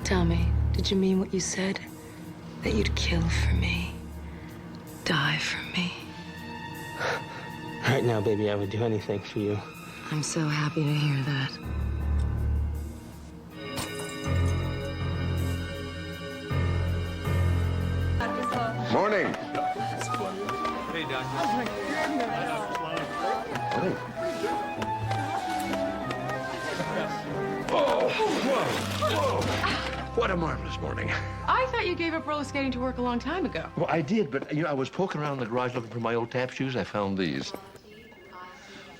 Tell me, did you mean what you said? That you'd kill for me? Die for me? Right now, baby, I would do anything for you. I'm so happy to hear that. Morning. Hey, Doctor. Morning. What a marvelous morning. I thought you gave up roller skating to work a long time ago. Well, I did, but, I was poking around the garage looking for my old tap shoes. I found these.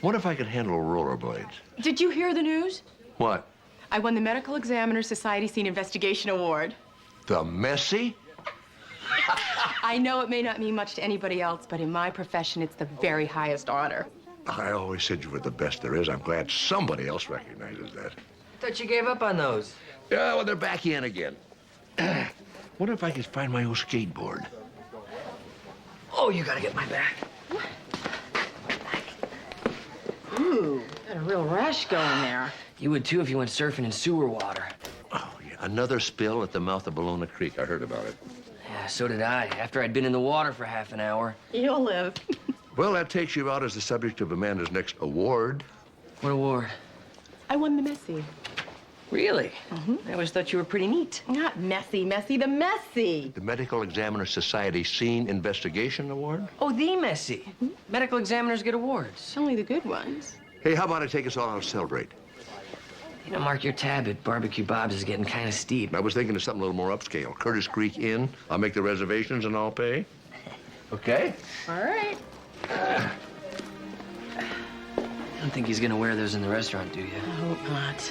What if I could handle rollerblades? Did you hear the news? What? I won the Medical Examiner Society Scene Investigation Award. The Messy? I know it may not mean much to anybody else, but in my profession, it's the very highest honor. I always said you were the best there is. I'm glad somebody else recognizes that. Thought you gave up on those. Yeah, well, they're back in again. Wonder if I could find my old skateboard. Oh, you gotta get my back. Ooh, got a real rash going there. You would too if you went surfing in sewer water. Oh, yeah. Another spill at the mouth of Bologna Creek. I heard about it. Yeah, so did I, after I'd been in the water for half an hour. You'll live. Well, that takes you out as the subject of Amanda's next award. What award? I won the Messy. Really? I always thought you were pretty neat. Not messy, the Messy. The Medical Examiner Society Scene Investigation Award? Oh, the Messy. Medical examiners get awards. Only the good ones. Hey, how about I take us all out to celebrate? You know, Mark, your tab at Barbecue Bob's is getting kind of steep. I was thinking of something a little more upscale. Curtis Creek Inn. I'll make the reservations and I'll pay. Okay? All right. I don't think he's gonna wear those in the restaurant, do you? I hope not.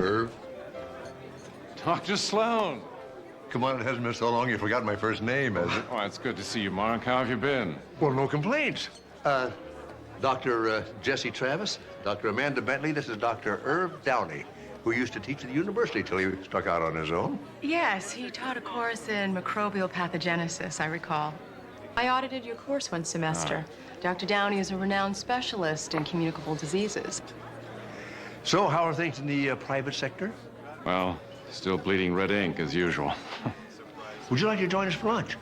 Irv? Dr. Sloan. Come on, it hasn't been so long you forgot my first name, has it? Oh, it's good to see you, Mark. How have you been? Well, no complaints. Dr. Jesse Travis, Dr. Amanda Bentley, this is Dr. Irv Downey, who used to teach at the university till he struck out on his own. Yes, he taught a course in microbial pathogenesis, I recall. I audited your course one semester. Dr. Downey is a renowned specialist in communicable diseases. So, how are things in the private sector? Well, still bleeding red ink as usual. Would you like to join us for lunch?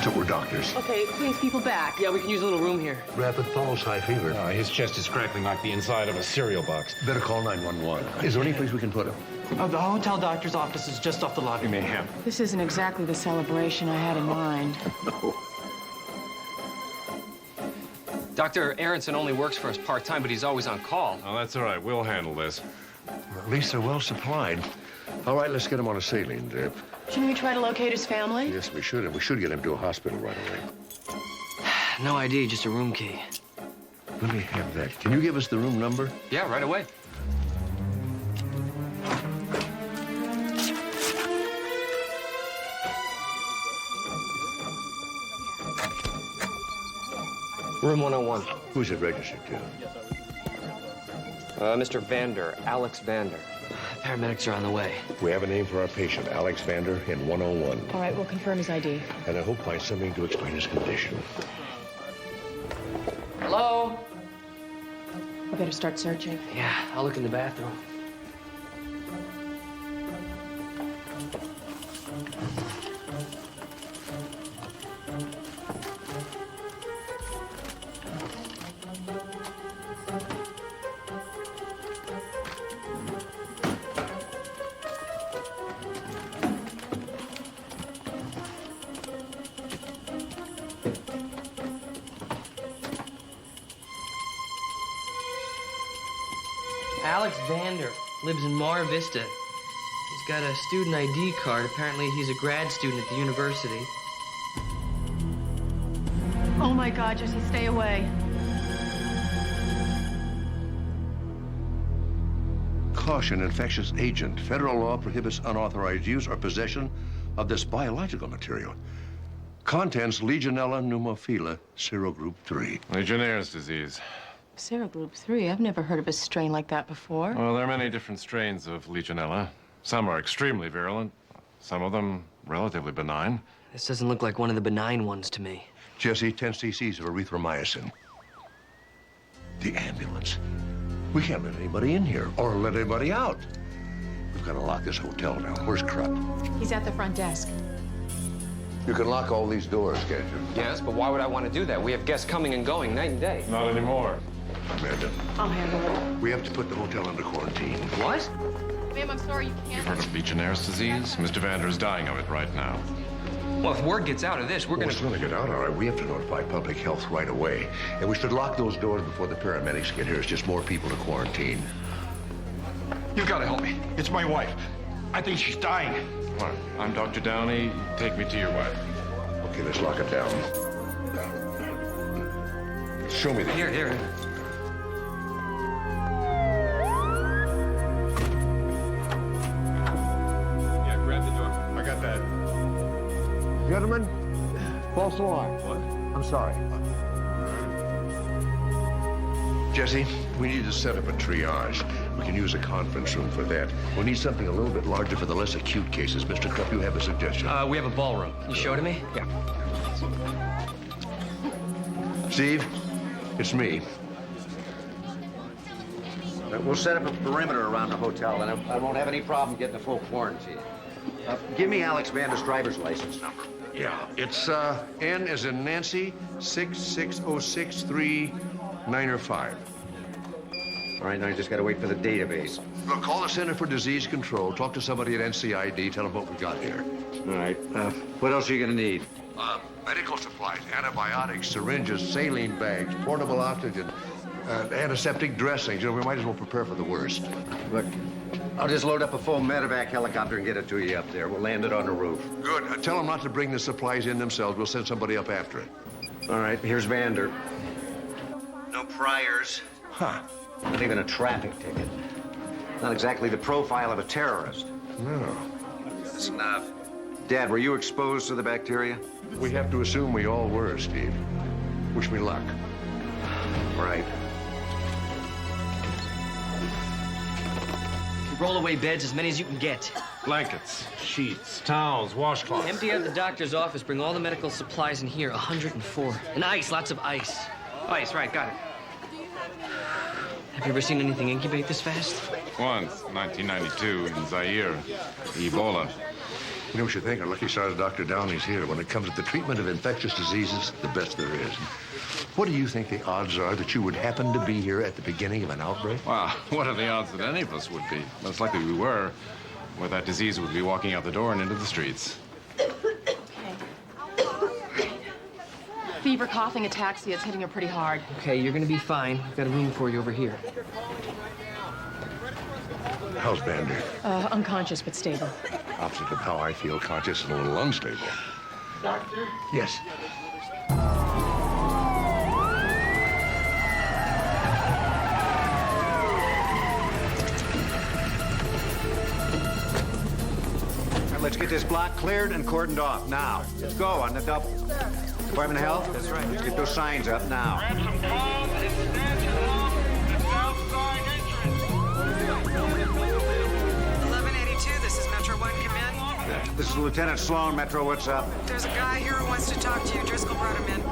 So we're doctors. Okay, please, people back. Yeah, we can use a little room here. Rapid pulse, high fever. His chest is crackling like the inside of a cereal box. Better call 911. Is there any place we can put him? Oh, the hotel doctor's office is just off the lobby. Mayhem. This isn't exactly the celebration I had in mind. No. Dr. Aronson only works for us part-time, but he's always on call. Oh, that's all right. We'll handle this. At least they're well supplied. All right, let's get him on a saline drip. Shouldn't we try to locate his family? Yes, we should, and we should get him to a hospital right away. No ID, just a room key. Let me have that. Can you give us the room number? Yeah, right away. Room 101. Who's it registered to? Mr. Vander, Alex Vander. Paramedics are on the way. We have a name for our patient, Alex Vander, in 101. All right, we'll confirm his ID. And I hope find something to explain his condition. Hello? We better start searching. Yeah, I'll look in the bathroom. Alex Vander lives in Mar Vista. He's got a student ID card. Apparently, he's a grad student at the university. Oh my God, Jesse, stay away. Caution, infectious agent. Federal law prohibits unauthorized use or possession of this biological material. Contents Legionella pneumophila, serogroup 3. Legionnaire's disease. Serogroup 3? I've never heard of a strain like that before. Well, there are many different strains of Legionella. Some are extremely virulent, some of them relatively benign. This doesn't look like one of the benign ones to me. Jesse, 10 cc's of erythromycin. The ambulance. We can't let anybody in here or let anybody out. We've got to lock this hotel down. Where's Krupp? He's at the front desk. You can lock all these doors, can't you? Yes, but why would I want to do that? We have guests coming and going night and day. Not anymore. Amanda, I'll handle it. we have to put the hotel under quarantine. What? Ma'am, I'm sorry, you You've can't. heard of Legionnaire's disease? Mr. Vander is dying of it right now. Well, if word gets out of this, we're Well, it's going to get out, all right. We have to notify public health right away. And we should lock those doors before the paramedics get here. It's just more people to quarantine. You gotta help me. It's my wife. I think she's dying. All right, I'm Dr. Downey. Take me to your wife. Okay, let's lock it down. Show me the... Here. Yeah, grab the door. I got that. Gentlemen, false alarm. What? I'm sorry. Jesse, we need to set up a triage. We can use a conference room for that. We'll need something a little bit larger for the less acute cases. Mr. Krupp, you have a suggestion? We have a ballroom. You show it to me? Yeah. Steve, it's me. We'll set up a perimeter around the hotel, and I won't have any problem getting a full quarantine. Give me Alex Vander's driver's license number. Yeah, it's N as in Nancy, 6606395. All right, now you just got to wait for the database. Look, call the Center for Disease Control. Talk to somebody at NCID. Tell them what we got here. All right. What else are you going to need? Medical supplies, antibiotics, syringes, saline bags, portable oxygen, antiseptic dressings. You know, we might as well prepare for the worst. Look, I'll just load up a full medevac helicopter and get it to you up there. We'll land it on the roof. Good. Tell them not to bring the supplies in themselves. We'll send somebody up after it. All right, here's Vander. No priors. Huh. Not even a traffic ticket. Not exactly the profile of a terrorist. No. Listen, Dad, were you exposed to the bacteria? We have to assume we all were, Steve. Wish me luck. Right. Roll away beds, as many as you can get. Blankets, sheets, towels, washcloths. Empty out the doctor's office. Bring all the medical supplies in here. 104. And ice, lots of ice. Ice, right, got it. Have you ever seen anything incubate this fast? Once, 1992, in Zaire. Ebola. You know, we should thank our lucky stars Dr. Downey's here. When it comes to the treatment of infectious diseases, the best there is. What do you think the odds are that you would happen to be here at the beginning of an outbreak? Wow, what are the odds that any of us would be? Most likely we were, where that disease would be walking out the door and into the streets. Fever, coughing, ataxia. It's hitting her pretty hard. Okay, you're gonna be fine. We've got a room for you over here. How's Vander? Unconscious but stable. Opposite of how I feel, conscious and a little unstable. Doctor? Yes. Let's get this block cleared and cordoned off now. Let's go on the double. Department of Health? That's right. Let's get those signs up now. 1182, this is Metro 1, come in. This is Lieutenant Sloan, Metro. What's up? There's a guy here who wants to talk to you. Driscoll brought him in.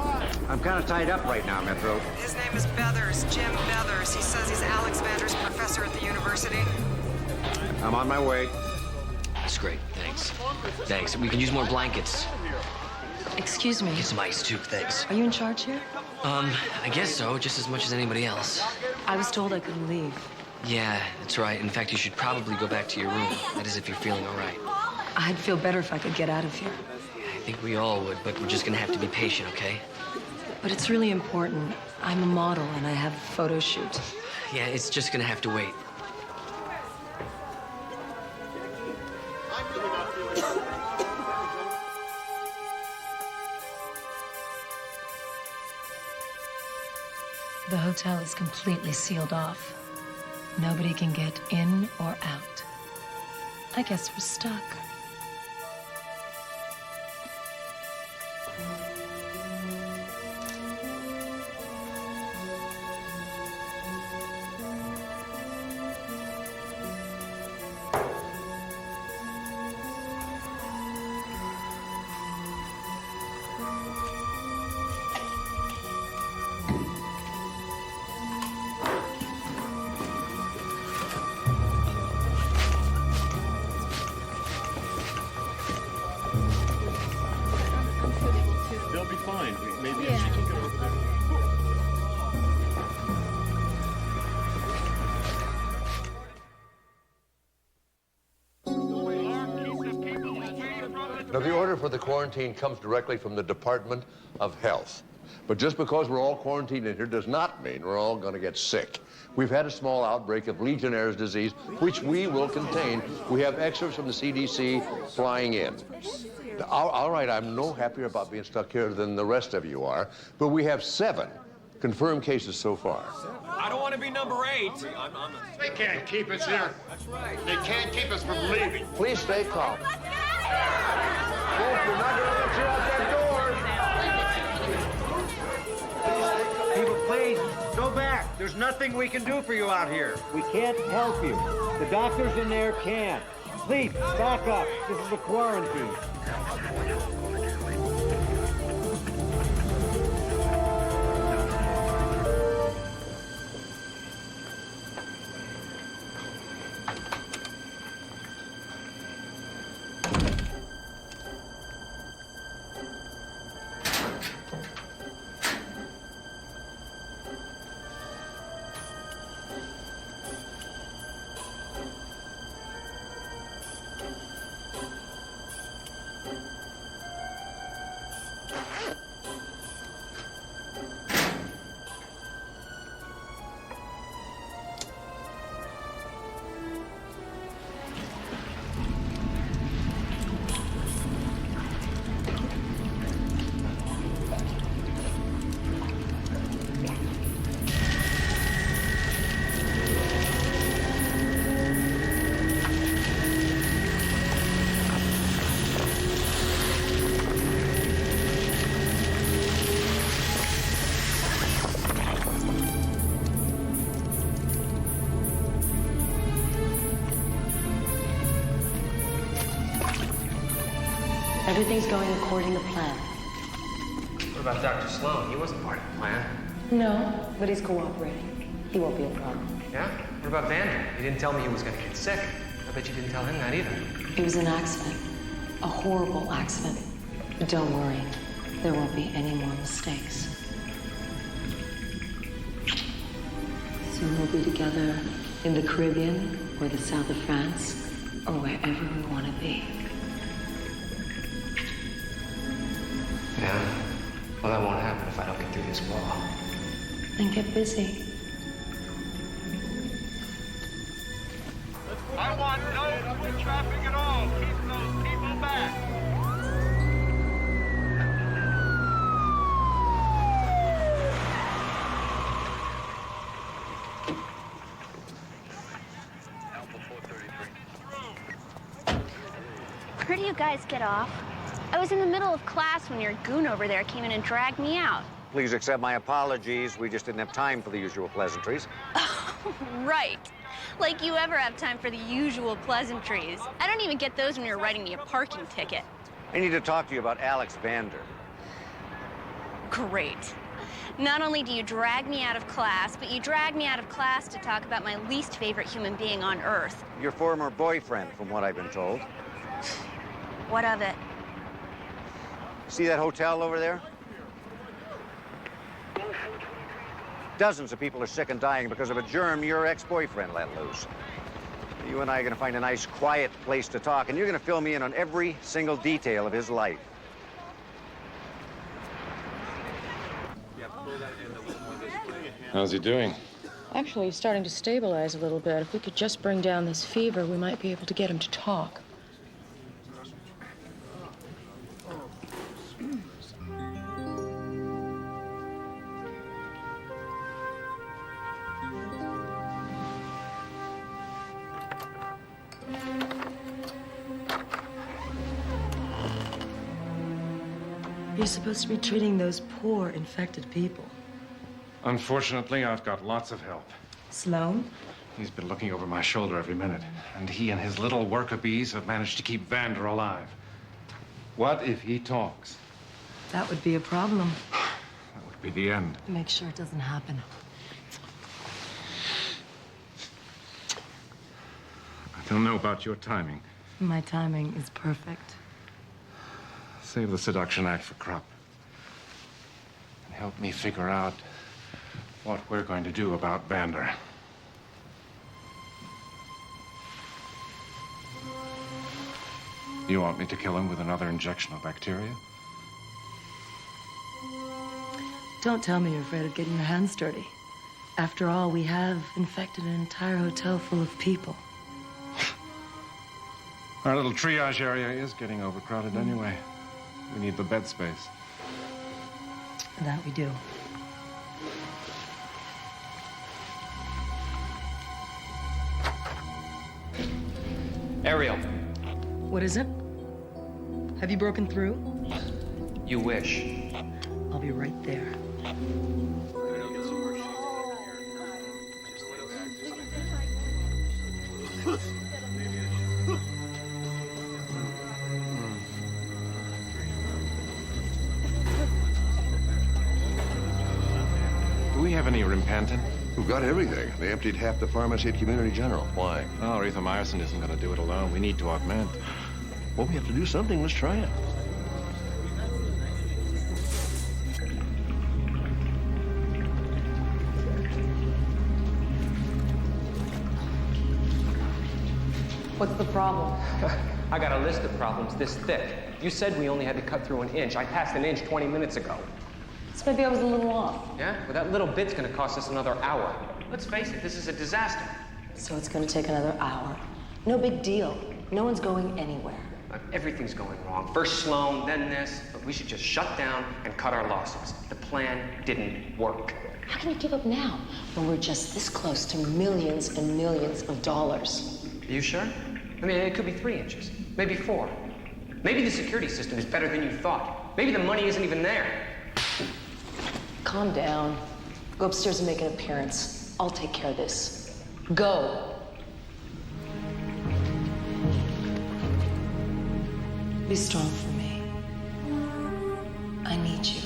I'm kind of tied up right now, Metro. His name is Beathers, Jim Beathers. He says he's Alex Vander's professor at the university. I'm on my way. That's great, thanks. Thanks. We can use more blankets. Excuse me. Get some ice, too, thanks. Are you in charge here? I guess so, just as much as anybody else. I was told I couldn't leave. Yeah, that's right. In fact, you should probably go back to your room. That is, if you're feeling all right. I'd feel better if I could get out of here. I think we all would, but we're just gonna have to be patient, okay? But it's really important. I'm a model and I have a photo shoot. Yeah, it's just gonna have to wait. hotel is completely sealed off. Nobody can get in or out. I guess we're stuck. They'll be fine. Maybe she can go over there. Now, the order for the quarantine comes directly from the Department of Health. But just because we're all quarantined in here does not mean we're all going to get sick. We've had a small outbreak of Legionnaire's disease, which we will contain. We have experts from the CDC flying in. All right, I'm no happier about being stuck here than the rest of you are, but we have 7 confirmed cases so far. I don't want to be number 8. They can't keep us here. That's right. They can't keep us from leaving. Please stay calm. Folks, we're not going to let you out that door. People, please, go back. There's nothing we can do for you out here. We can't help you. The doctors in there can't. Please, back up. This is a quarantine. Everything's going according to plan. What about Dr. Sloan? He wasn't part of the plan. No, but he's cooperating. He won't be a problem. Yeah? What about Vander? You didn't tell me he was going to get sick. I bet you didn't tell him that either. It was an accident. A horrible accident. Don't worry. There won't be any more mistakes. Soon we'll be together in the Caribbean or the south of France or wherever we want to be. Yeah? Well, that won't happen if I don't get through this wall. Then get busy. I want no foot traffic at all. Keep those people back. Where do you guys get off? I was in the middle of class when your goon over there came in and dragged me out. Please accept my apologies. We just didn't have time for the usual pleasantries. Right. Like you ever have time for the usual pleasantries. I don't even get those when you're writing me a parking ticket. I need to talk to you about Alex Vander. Great. Not only do you drag me out of class, but you drag me out of class to talk about my least favorite human being on Earth. Your former boyfriend, from what I've been told. What of it? See that hotel over there? Dozens of people are sick and dying because of a germ your ex-boyfriend let loose. You and I are going to find a nice, quiet place to talk, and you're going to fill me in on every single detail of his life. How's he doing? Actually, he's starting to stabilize a little bit. If we could just bring down this fever, we might be able to get him to talk. You're supposed to be treating those poor, infected people. Unfortunately, I've got lots of help. Sloan? He's been looking over my shoulder every minute, and he and his little worker bees have managed to keep Vander alive. What if he talks? That would be a problem. That would be the end. Make sure it doesn't happen. I don't know about your timing. My timing is perfect. Save the seduction act for Krupp. And help me figure out what we're going to do about Vander. You want me to kill him with another injection of bacteria? Don't tell me you're afraid of getting your hands dirty. After all, we have infected an entire hotel full of people. Our little triage area is getting overcrowded anyway. We need the bed space. That we do. Ariel, What is it? Have you broken through? you wish. I'll be right there. Do we have any Rimpanton? We've got everything. They emptied half the pharmacy at Community General. Why? Oh, Aretha Meyerson isn't going to do it alone. We need to augment. Well, we have to do something. Let's try it. What's the problem? I got a list of problems this thick. You said we only had to cut through an inch. I passed an inch 20 minutes ago. So maybe I was a little off. Yeah? Well, that little bit's gonna cost us another hour. Let's face it, this is a disaster. So it's gonna take another hour. No big deal. No one's going anywhere. Everything's going wrong. First Sloan, then this. But we should just shut down and cut our losses. The plan didn't work. How can you give up now when we're just this close to millions and millions of dollars? Are you sure? I mean, it could be 3 inches, maybe 4. Maybe the security system is better than you thought. Maybe the money isn't even there. Calm down. Go upstairs and make an appearance. I'll take care of this. Go. Be strong for me. I need you.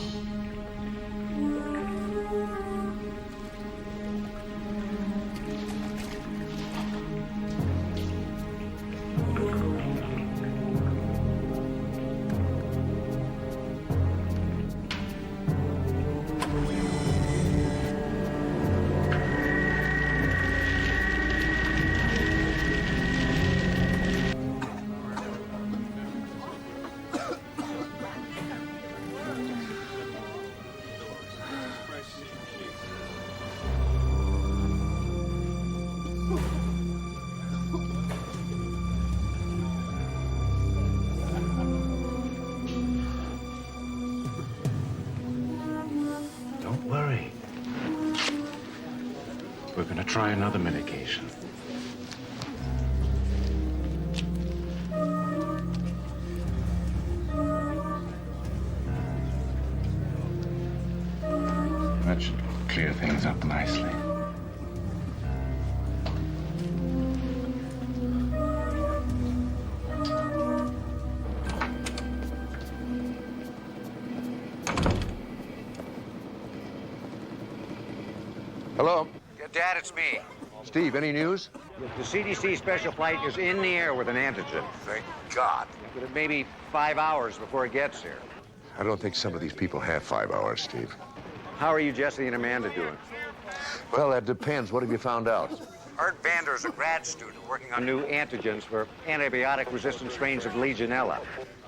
Don't worry. We're going to try another medication. That should clear things up nicely. Hello? Yeah, Dad, it's me. Steve, any news? The CDC special flight is in the air with an antigen. Thank God. But it may be 5 hours before it gets here. I don't think some of these people have 5 hours, Steve. How are you, Jesse and Amanda, doing? Well, that depends. What have you found out? Art Vander is a grad student working on new antigens for antibiotic-resistant strains of Legionella.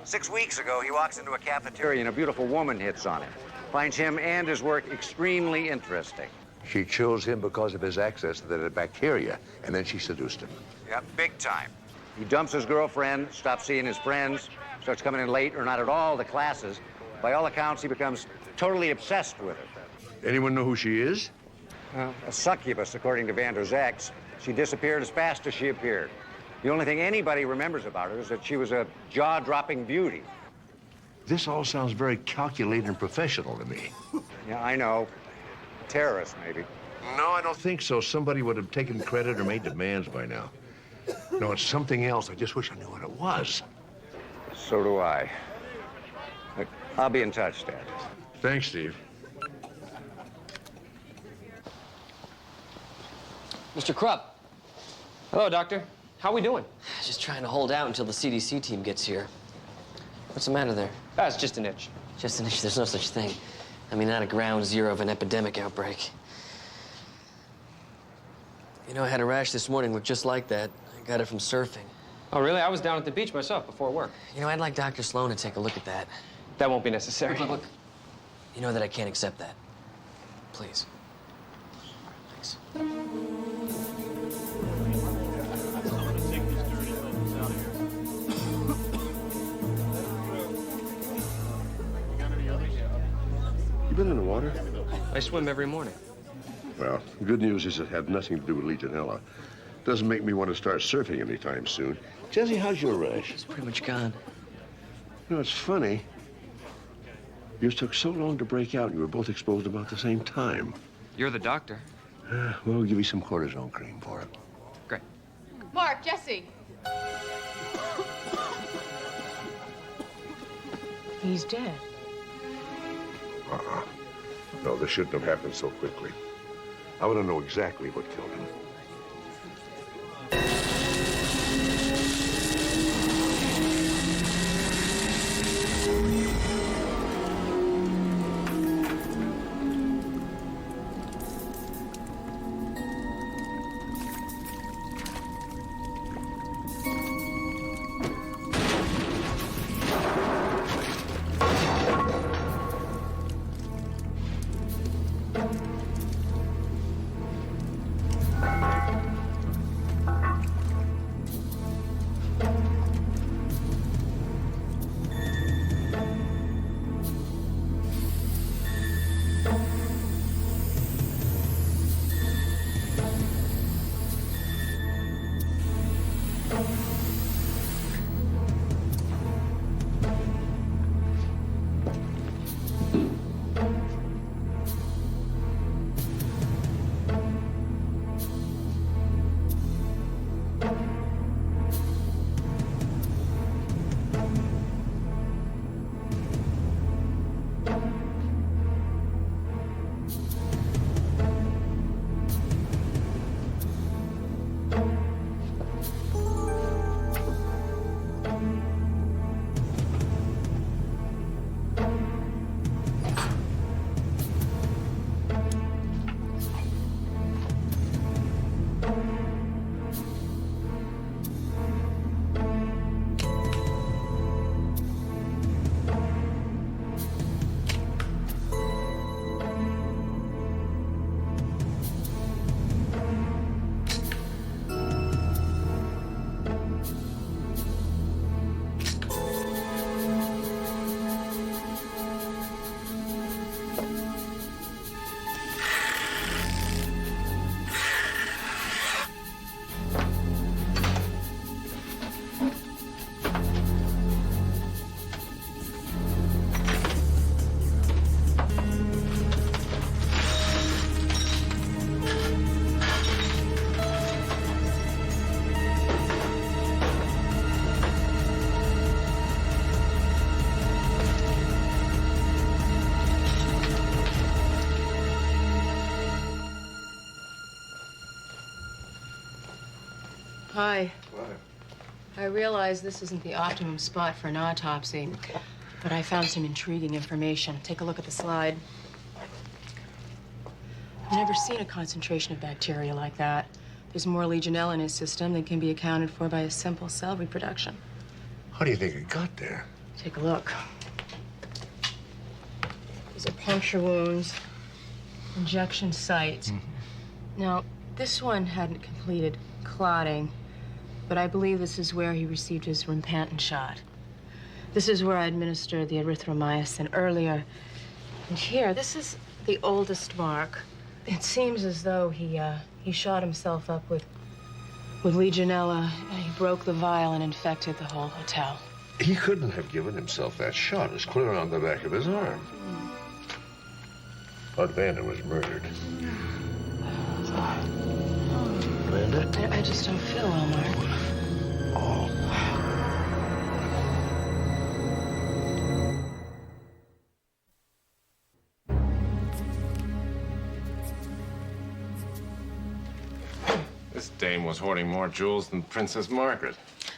6 weeks ago, he walks into a cafeteria and a beautiful woman hits on him. Finds him and his work extremely interesting. She chose him because of his access to the bacteria, and then she seduced him. Yeah, big time. He dumps his girlfriend, stops seeing his friends, starts coming in late or not at all to classes. By all accounts, he becomes totally obsessed with her. Anyone know who she is? A succubus, according to Vander's ex. She disappeared as fast as she appeared. The only thing anybody remembers about her is that she was a jaw-dropping beauty. This all sounds very calculated and professional to me. Yeah, I know. Terrorists, maybe. No, I don't think so. Somebody would have taken credit or made demands by now. No, it's something else. I just wish I knew what it was. So do I. Look, I'll be in touch, Dad. Thanks, Steve. Mr. Krupp. Hello, Doctor. How we doing? Just trying to hold out until the CDC team gets here. What's the matter there? It's just an itch. Just an itch? There's no such thing. I mean, not at ground zero of an epidemic outbreak. You know, I had a rash this morning, looked just like that. I got it from surfing. Oh, really? I was down at the beach myself before work. You know, I'd like Dr. Sloan to take a look at that. That won't be necessary. Look. You know that I can't accept that. Please. Thanks. You been in the water? I swim every morning. Well, the good news is it had nothing to do with Legionella. Doesn't make me want to start surfing anytime soon. Jesse, how's your rash? It's pretty much gone. You know, it's funny. Yours took so long to break out, and you were both exposed about the same time. You're the doctor. Well, we'll give you some cortisone cream for it. Great. Mark, Jesse. He's dead. No, this shouldn't have happened so quickly. I want to know exactly what killed him. Hi. I realize this isn't the optimum spot for an autopsy, but I found some intriguing information. Take a look at the slide. I've never seen a concentration of bacteria like that. There's more Legionella in his system than can be accounted for by a simple cell reproduction. How do you think it got there? Take a look. These are puncture wounds, injection sites. Now, this one hadn't completed clotting, but I believe this is where he received his rimphantin shot. This is where I administered the erythromycin earlier. And here, this is the oldest mark. It seems as though he shot himself up with Legionella, and he broke the vial and infected the whole hotel. He couldn't have given himself that shot. It's clear on the back of his arm. Bud Vander was murdered. Amanda? I just don't feel well, Mark. Oh. This dame was hoarding more jewels than Princess Margaret.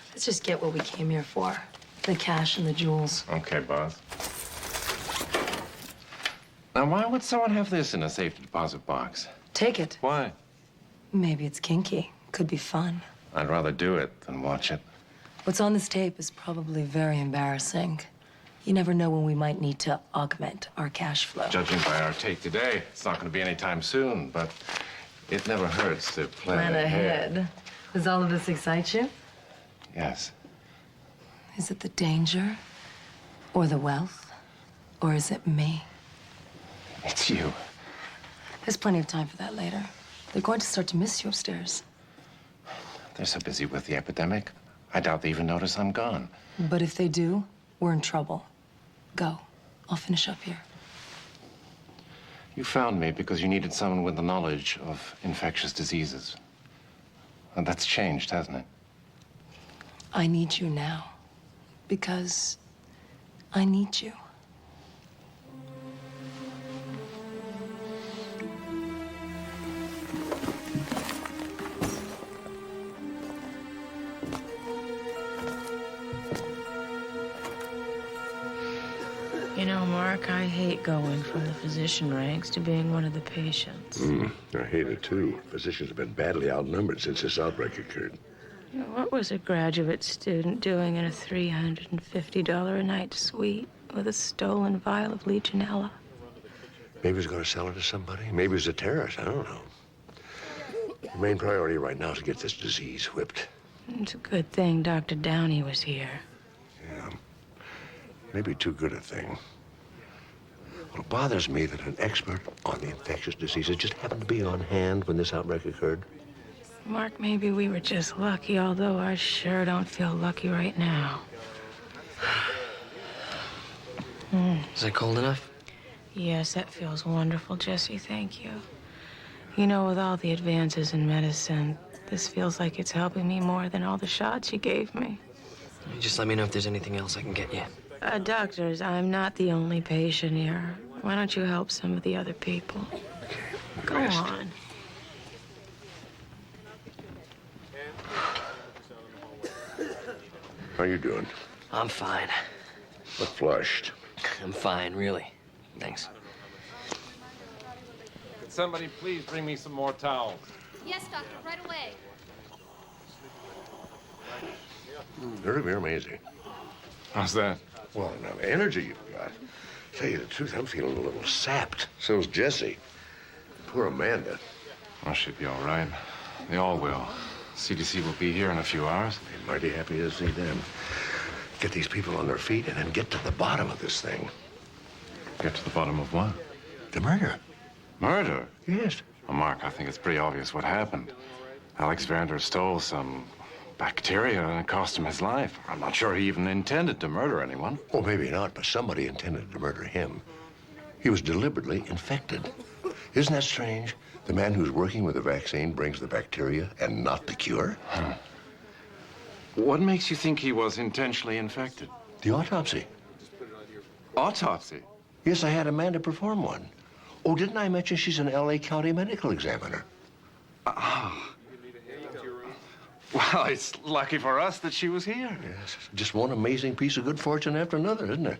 Let's just get what we came here for. The cash and the jewels. Okay, boss. Now, why would someone have this in a safety deposit box? Take it. Why? Maybe it's kinky. Could be fun. I'd rather do it than watch it. What's on this tape is probably very embarrassing. You never know when we might need to augment our cash flow. Judging by our take today, it's not going to be anytime soon, but it never hurts to plan ahead. Does all of this excite you? Yes. Is it the danger? Or the wealth? Or is it me? It's you. There's plenty of time for that later. They're going to start to miss you upstairs. They're so busy with the epidemic, I doubt they even notice I'm gone. But if they do, we're in trouble. Go. I'll finish up here. You found me because you needed someone with the knowledge of infectious diseases. And that's changed, hasn't it? I need you now. Because I need you. You know, Mark, I hate going from the physician ranks to being one of the patients. I hate it, too. Physicians have been badly outnumbered since this outbreak occurred. You know, what was a graduate student doing in a $350 a night suite with a stolen vial of Legionella? Maybe he's going to sell it to somebody. Maybe he's a terrorist. I don't know. The main priority right now is to get this disease whipped. It's a good thing Dr. Downey was here. Yeah. Maybe too good a thing. Well, it bothers me that an expert on the infectious diseases just happened to be on hand when this outbreak occurred. Mark, maybe we were just lucky, although I sure don't feel lucky right now. Is it cold enough? Yes, that feels wonderful, Jesse. Thank you. You know, with all the advances in medicine, this feels like it's helping me more than all the shots you gave me. Just let me know if there's anything else I can get you. Doctors, I'm not the only patient here. Why don't you help some of the other people? Go on. How you doing? I'm fine. Look flushed. I'm fine, really. Thanks. Could somebody please bring me some more towels? Yes, doctor, right away. Very amazing. How's that? Well, enough energy you've got. Tell you the truth, I'm feeling a little sapped. So's Jesse. Poor Amanda. Well, she'll be all right. They all will. CDC will be here in a few hours. Be mighty happy to see them. Get these people on their feet and then get to the bottom of this thing. Get to the bottom of what? The murder. Murder? Yes. Well, Mark, I think it's pretty obvious what happened. Alex Vander stole some bacteria and it cost him his life. I'm not sure he even intended to murder anyone. Well, maybe not, but somebody intended to murder him. He was deliberately infected. Isn't that strange? The man who's working with the vaccine brings the bacteria and not the cure? Huh. What makes you think he was intentionally infected? The autopsy. Autopsy? Yes, I had Amanda perform one. Oh, didn't I mention she's an L.A. County medical examiner? Well, it's lucky for us that she was here. Yes, just one amazing piece of good fortune after another, isn't it?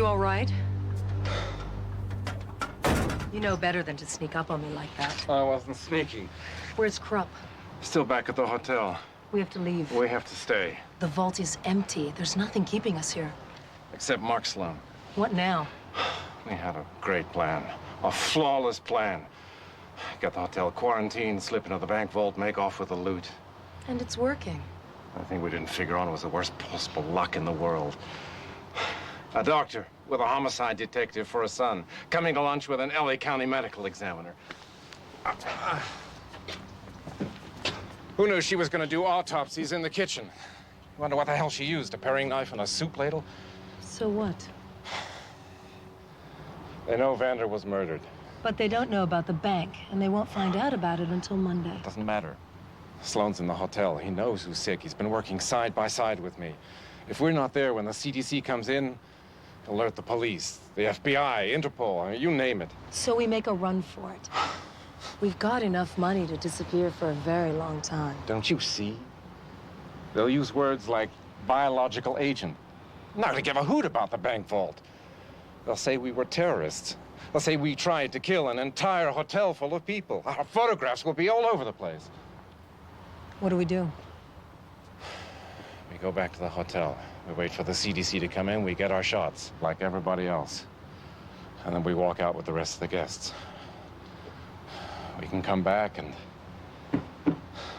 You all right? You know better than to sneak up on me like that. I wasn't sneaking. Where's Krupp? Still back at the hotel. We have to leave. We have to stay. The vault is empty. There's nothing keeping us here. Except Mark Sloan. What now? We had a great plan. A flawless plan. Get the hotel quarantined, slip into the bank vault, make off with the loot. And it's working. The thing we didn't figure on was the worst possible luck in the world. A doctor with a homicide detective for a son, coming to lunch with an LA County medical examiner. Who knew she was going to do autopsies in the kitchen? Wonder what the hell she used, a paring knife and a soup ladle? So what? They know Vander was murdered. But they don't know about the bank, and they won't find out about it until Monday. Doesn't matter. Sloan's in the hotel. He knows who's sick. He's been working side by side with me. If we're not there when the CDC comes in, alert the police, the FBI, Interpol, I mean, you name it. So we make a run for it. We've got enough money to disappear for a very long time. Don't you see? They'll use words like biological agent. Not to give a hoot about the bank vault. They'll say we were terrorists. They'll say we tried to kill an entire hotel full of people. Our photographs will be all over the place. What do we do? We go back to the hotel. We wait for the CDC to come in. We get our shots, like everybody else. And then we walk out with the rest of the guests. We can come back and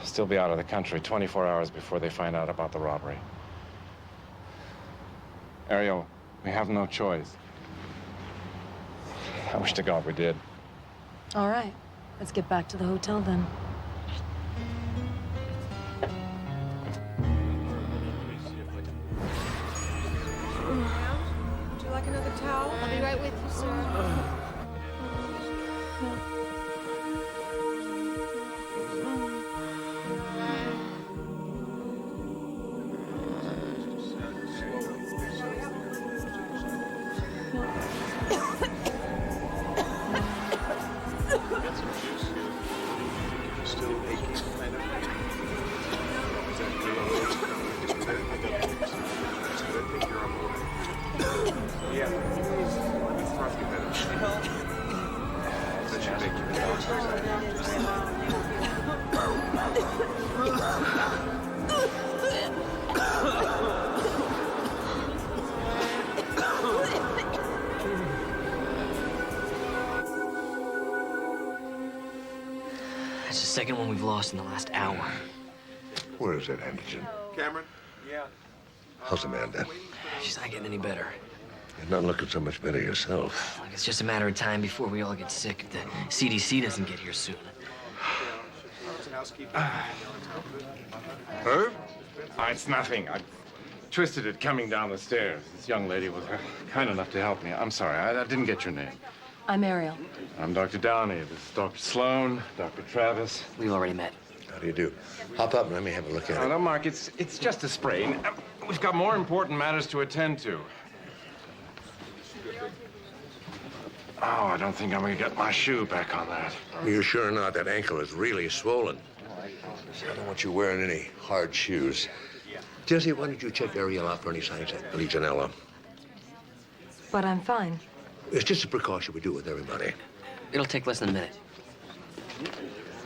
still be out of the country 24 hours before they find out about the robbery. Ariel, we have no choice. I wish to God we did. All right. Let's get back to the hotel then. Would you like another towel? I'll be right with you, sir. That's the second one we've lost in the last hour. Where is that Anderson? Cameron? Yeah. How's Amanda? She's not getting any better. You're not looking so much better yourself. Like, it's just a matter of time before we all get sick if the CDC doesn't get here soon. Herb? It's nothing. I twisted it coming down the stairs. This young lady was kind enough to help me. I'm sorry, I didn't get your name. I'm Ariel. I'm Dr. Downey. This is Dr. Sloan, Dr. Travis. We've already met. How do you do? Hop up and let me have a look at it. No, Mark, it's just a sprain. We've got more important matters to attend to. Oh, I don't think I'm gonna get my shoe back on that. You're sure not? That ankle is really swollen. I don't want you wearing any hard shoes. Jesse, why don't you check Ariel out for any signs of Legionella? But I'm fine. It's just a precaution we do with everybody. It'll take less than a minute.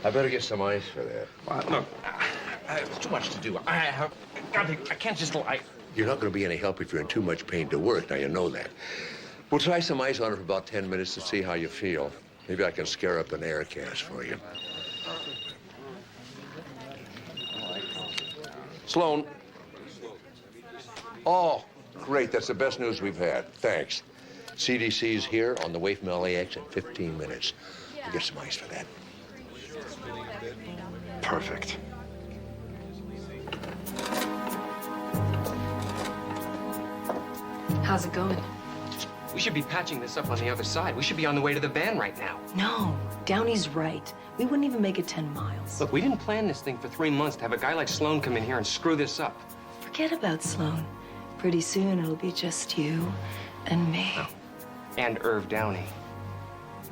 I better get some ice for that. Look, there's too much to do. I can't just lie. You're not going to be any help if you're in too much pain to work. Now, you know that. We'll try some ice on it for about 10 minutes to see how you feel. Maybe I can scare up an air cast for you. Sloan. Oh, great. That's the best news we've had. Thanks. CDC's here on the way from LAX in 15 minutes. We'll get some ice for that. Perfect. How's it going? We should be patching this up on the other side. We should be on the way to the van right now. No, Downey's right. We wouldn't even make it 10 miles. Look, we didn't plan this thing for 3 months to have a guy like Sloan come in here and screw this up. Forget about Sloan. Pretty soon it'll be just you and me. Oh. And Irv Downey.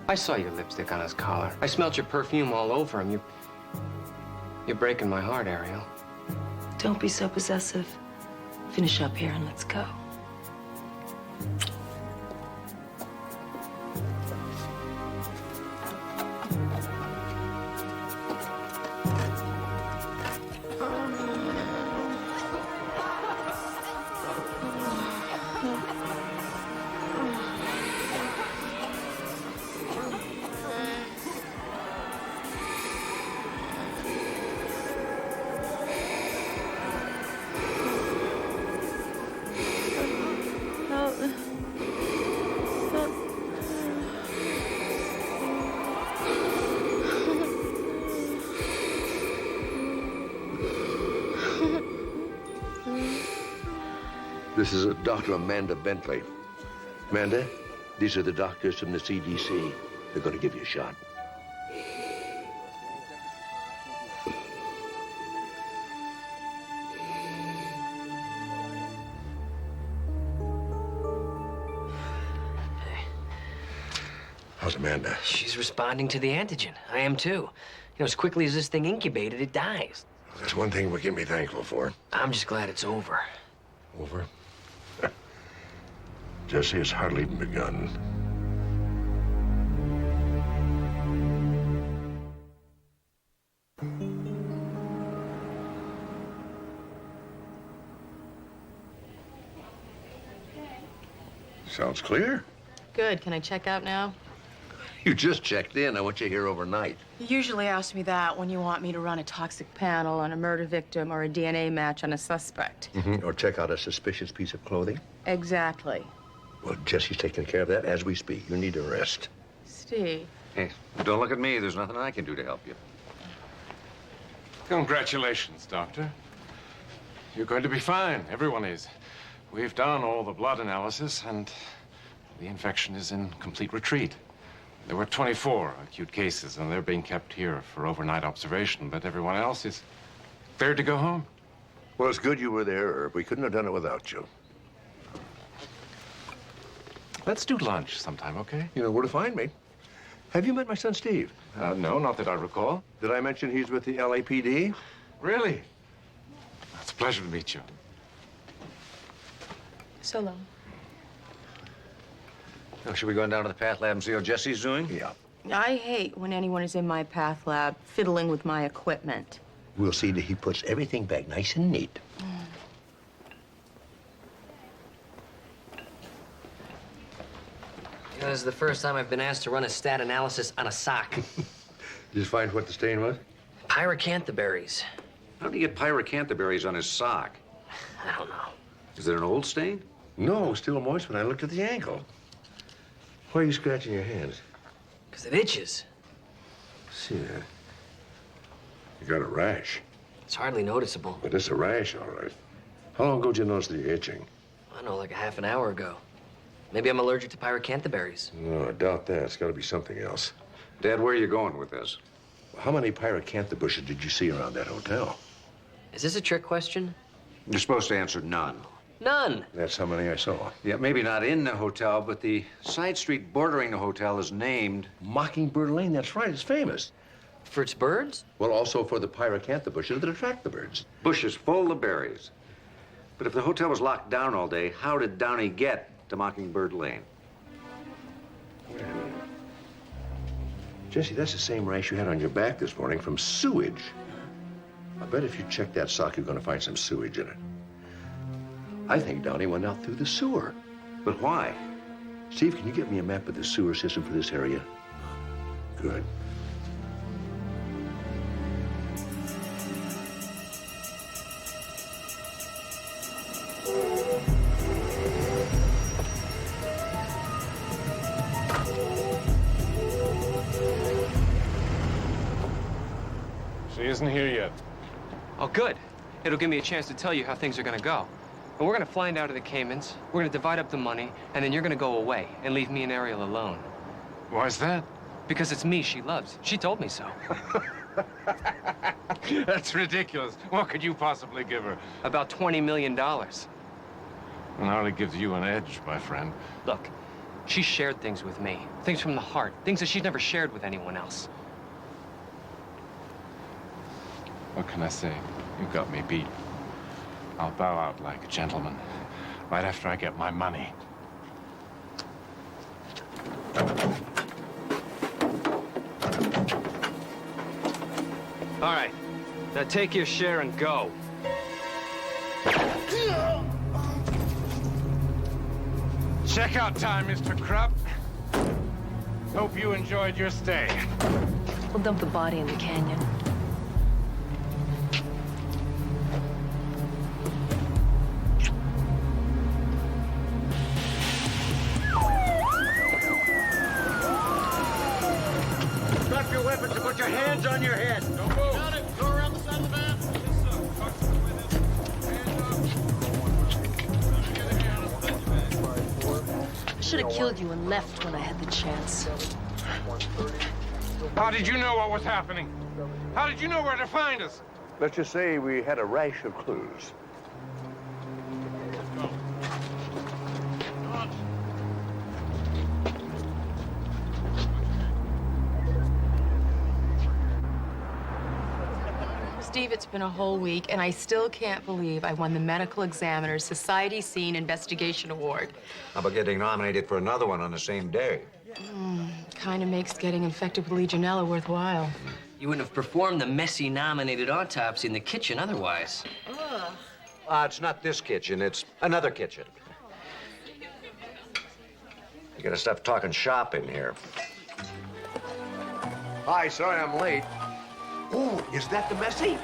I saw your lipstick on his collar. I smelled your perfume all over him. You're breaking my heart, Ariel. Don't be so possessive. Finish up here and let's go. This is Dr. Amanda Bentley. Amanda, these are the doctors from the CDC. They're going to give you a shot. How's Amanda? She's responding to the antigen. I am too. You know, as quickly as this thing incubated, it dies. That's one thing we can be thankful for. I'm just glad it's over. Over? Jesse, it's hardly even begun. Sounds clear. Good. Can I check out now? You just checked in. I want you here overnight. You usually ask me that when you want me to run a toxic panel on a murder victim or a DNA match on a suspect. Or check out a suspicious piece of clothing. Exactly. Well, Jesse's taking care of that as we speak. You need to rest. Steve. Hey, don't look at me. There's nothing I can do to help you. Congratulations, Doctor. You're going to be fine. Everyone is. We've done all the blood analysis, and the infection is in complete retreat. There were 24 acute cases, and they're being kept here for overnight observation, but everyone else is cleared to go home. Well, it's good you were there, Herb. We couldn't have done it without you. Let's do lunch sometime, okay? You know where to find me. Have you met my son, Steve? No, not that I recall. Did I mention he's with the LAPD? Really? It's a pleasure to meet you. So long. Oh, should we go on down to the Path Lab and see how Jesse's doing? Yeah. I hate when anyone is in my path lab fiddling with my equipment. We'll see that he puts everything back nice and neat. You know, this is the first time I've been asked to run a stat analysis on a sock. Did you find what the stain was? Pyracanthaberries. How did he get pyracanthaberries on his sock? I don't know. Is it an old stain? No, still moist when I looked at the ankle. Why are you scratching your hands? Because it itches. See that? You got a rash. It's hardly noticeable. But it's a rash, all right. How long ago did you notice that you're itching? I don't know, like a half an hour ago. Maybe I'm allergic to pyracanthaberries. No, I doubt that. It's got to be something else. Dad, where are you going with this? How many pyracantha bushes did you see around that hotel? Is this a trick question? You're supposed to answer none. None. That's how many I saw. Yeah, maybe not in the hotel, but the side street bordering the hotel is named Mockingbird Lane. That's right. It's famous. For its birds? Well, also for the pyracantha bushes that attract the birds. bushes full of berries. But if the hotel was locked down all day, how did Downey get to Mockingbird Lane? Wait a minute. Jesse, that's the same rash you had on your back this morning from sewage. I bet if you check that sock, you're going to find some sewage in it. I think Downey went out through the sewer. But why? Steve, can you get me a map of the sewer system for this area? Good. She isn't here yet. Oh, good. It'll give me a chance to tell you how things are gonna go. And we're gonna fly out of the Caymans, we're gonna divide up the money, and then you're gonna go away and leave me and Ariel alone. Why's that? Because it's me she loves. She told me so. That's ridiculous. What could you possibly give her? About $20 million. It hardly gives you an edge, my friend. Look, she shared things with me. Things from the heart. Things that she's never shared with anyone else. What can I say? You got me beat. I'll bow out like a gentleman right after I get my money. All right. Now take your share and go. Checkout time, Mr. Krupp. Hope you enjoyed your stay. We'll dump the body in the canyon. Drop your weapons and put your hands on your head. Don't move. Got it. Go around the side of the van. Yes, sir. should have killed you and left when I had the chance. How did you know what was happening? How did you know where to find us? Let's just say we had a rash of clues. Steve, it's been a whole week, and I still can't believe I won the Medical Examiner's Society Scene Investigation Award. How about getting nominated for another one on the same day? Kind of makes getting infected with Legionella worthwhile. You wouldn't have performed the messy nominated autopsy in the kitchen otherwise. It's not this kitchen, it's another kitchen. You gotta stop talking shop in here. Hi, sorry I'm late. Oh, is that the messy?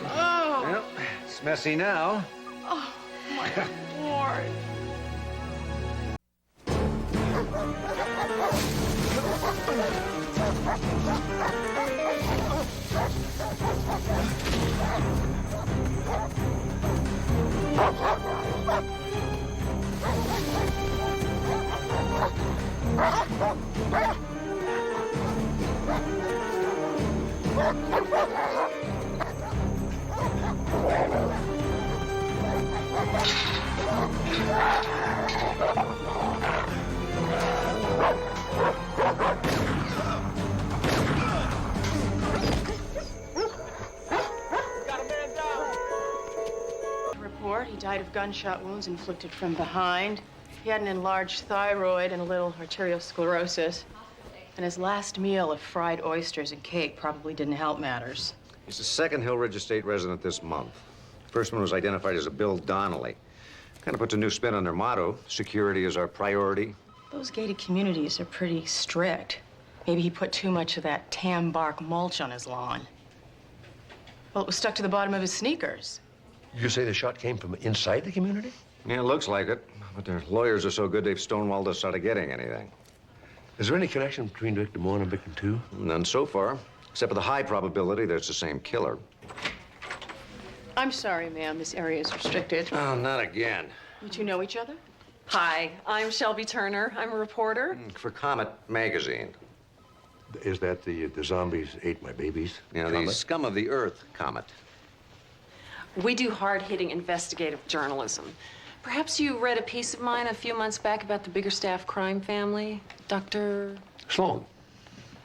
Well, it's messy now. Oh, my Lord. Report, he died of gunshot wounds inflicted from behind. He had an enlarged thyroid and a little arteriosclerosis. And his last meal of fried oysters and cake probably didn't help matters. He's the second Hill Ridge Estate resident this month. First one was identified as a Bill Donnelly. Kind of puts a new spin on their motto, security is our priority. Those gated communities are pretty strict. Maybe he put too much of that tam bark mulch on his lawn. Well, it was stuck to the bottom of his sneakers. You say the shot came from inside the community? Yeah, it looks like it. But their lawyers are so good they've stonewalled us out of getting anything. Is there any connection between Victim 1 and Victim 2? None so far, except for the high probability that it's the same killer. I'm sorry, ma'am. This area is restricted. Oh, not again. You two know each other? Hi, I'm Shelby Turner. I'm a reporter. For Comet magazine. Is that the zombies ate my babies? Yeah, the scum of the earth Comet. We do hard-hitting investigative journalism. Perhaps you read a piece of mine a few months back about the Biggerstaff crime family. Dr. Sloan.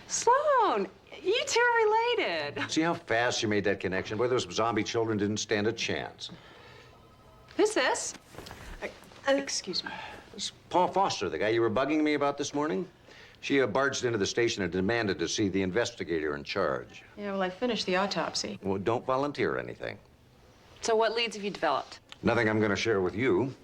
Sloan! You two are related. See how fast you made that connection? Boy, those zombie children didn't stand a chance. Who's this? Excuse me. It's Paul Foster, the guy you were bugging me about this morning. She barged into the station and demanded to see the investigator in charge. Yeah, well, I finished the autopsy. Well, don't volunteer anything. So what leads have you developed? Nothing I'm going to share with you.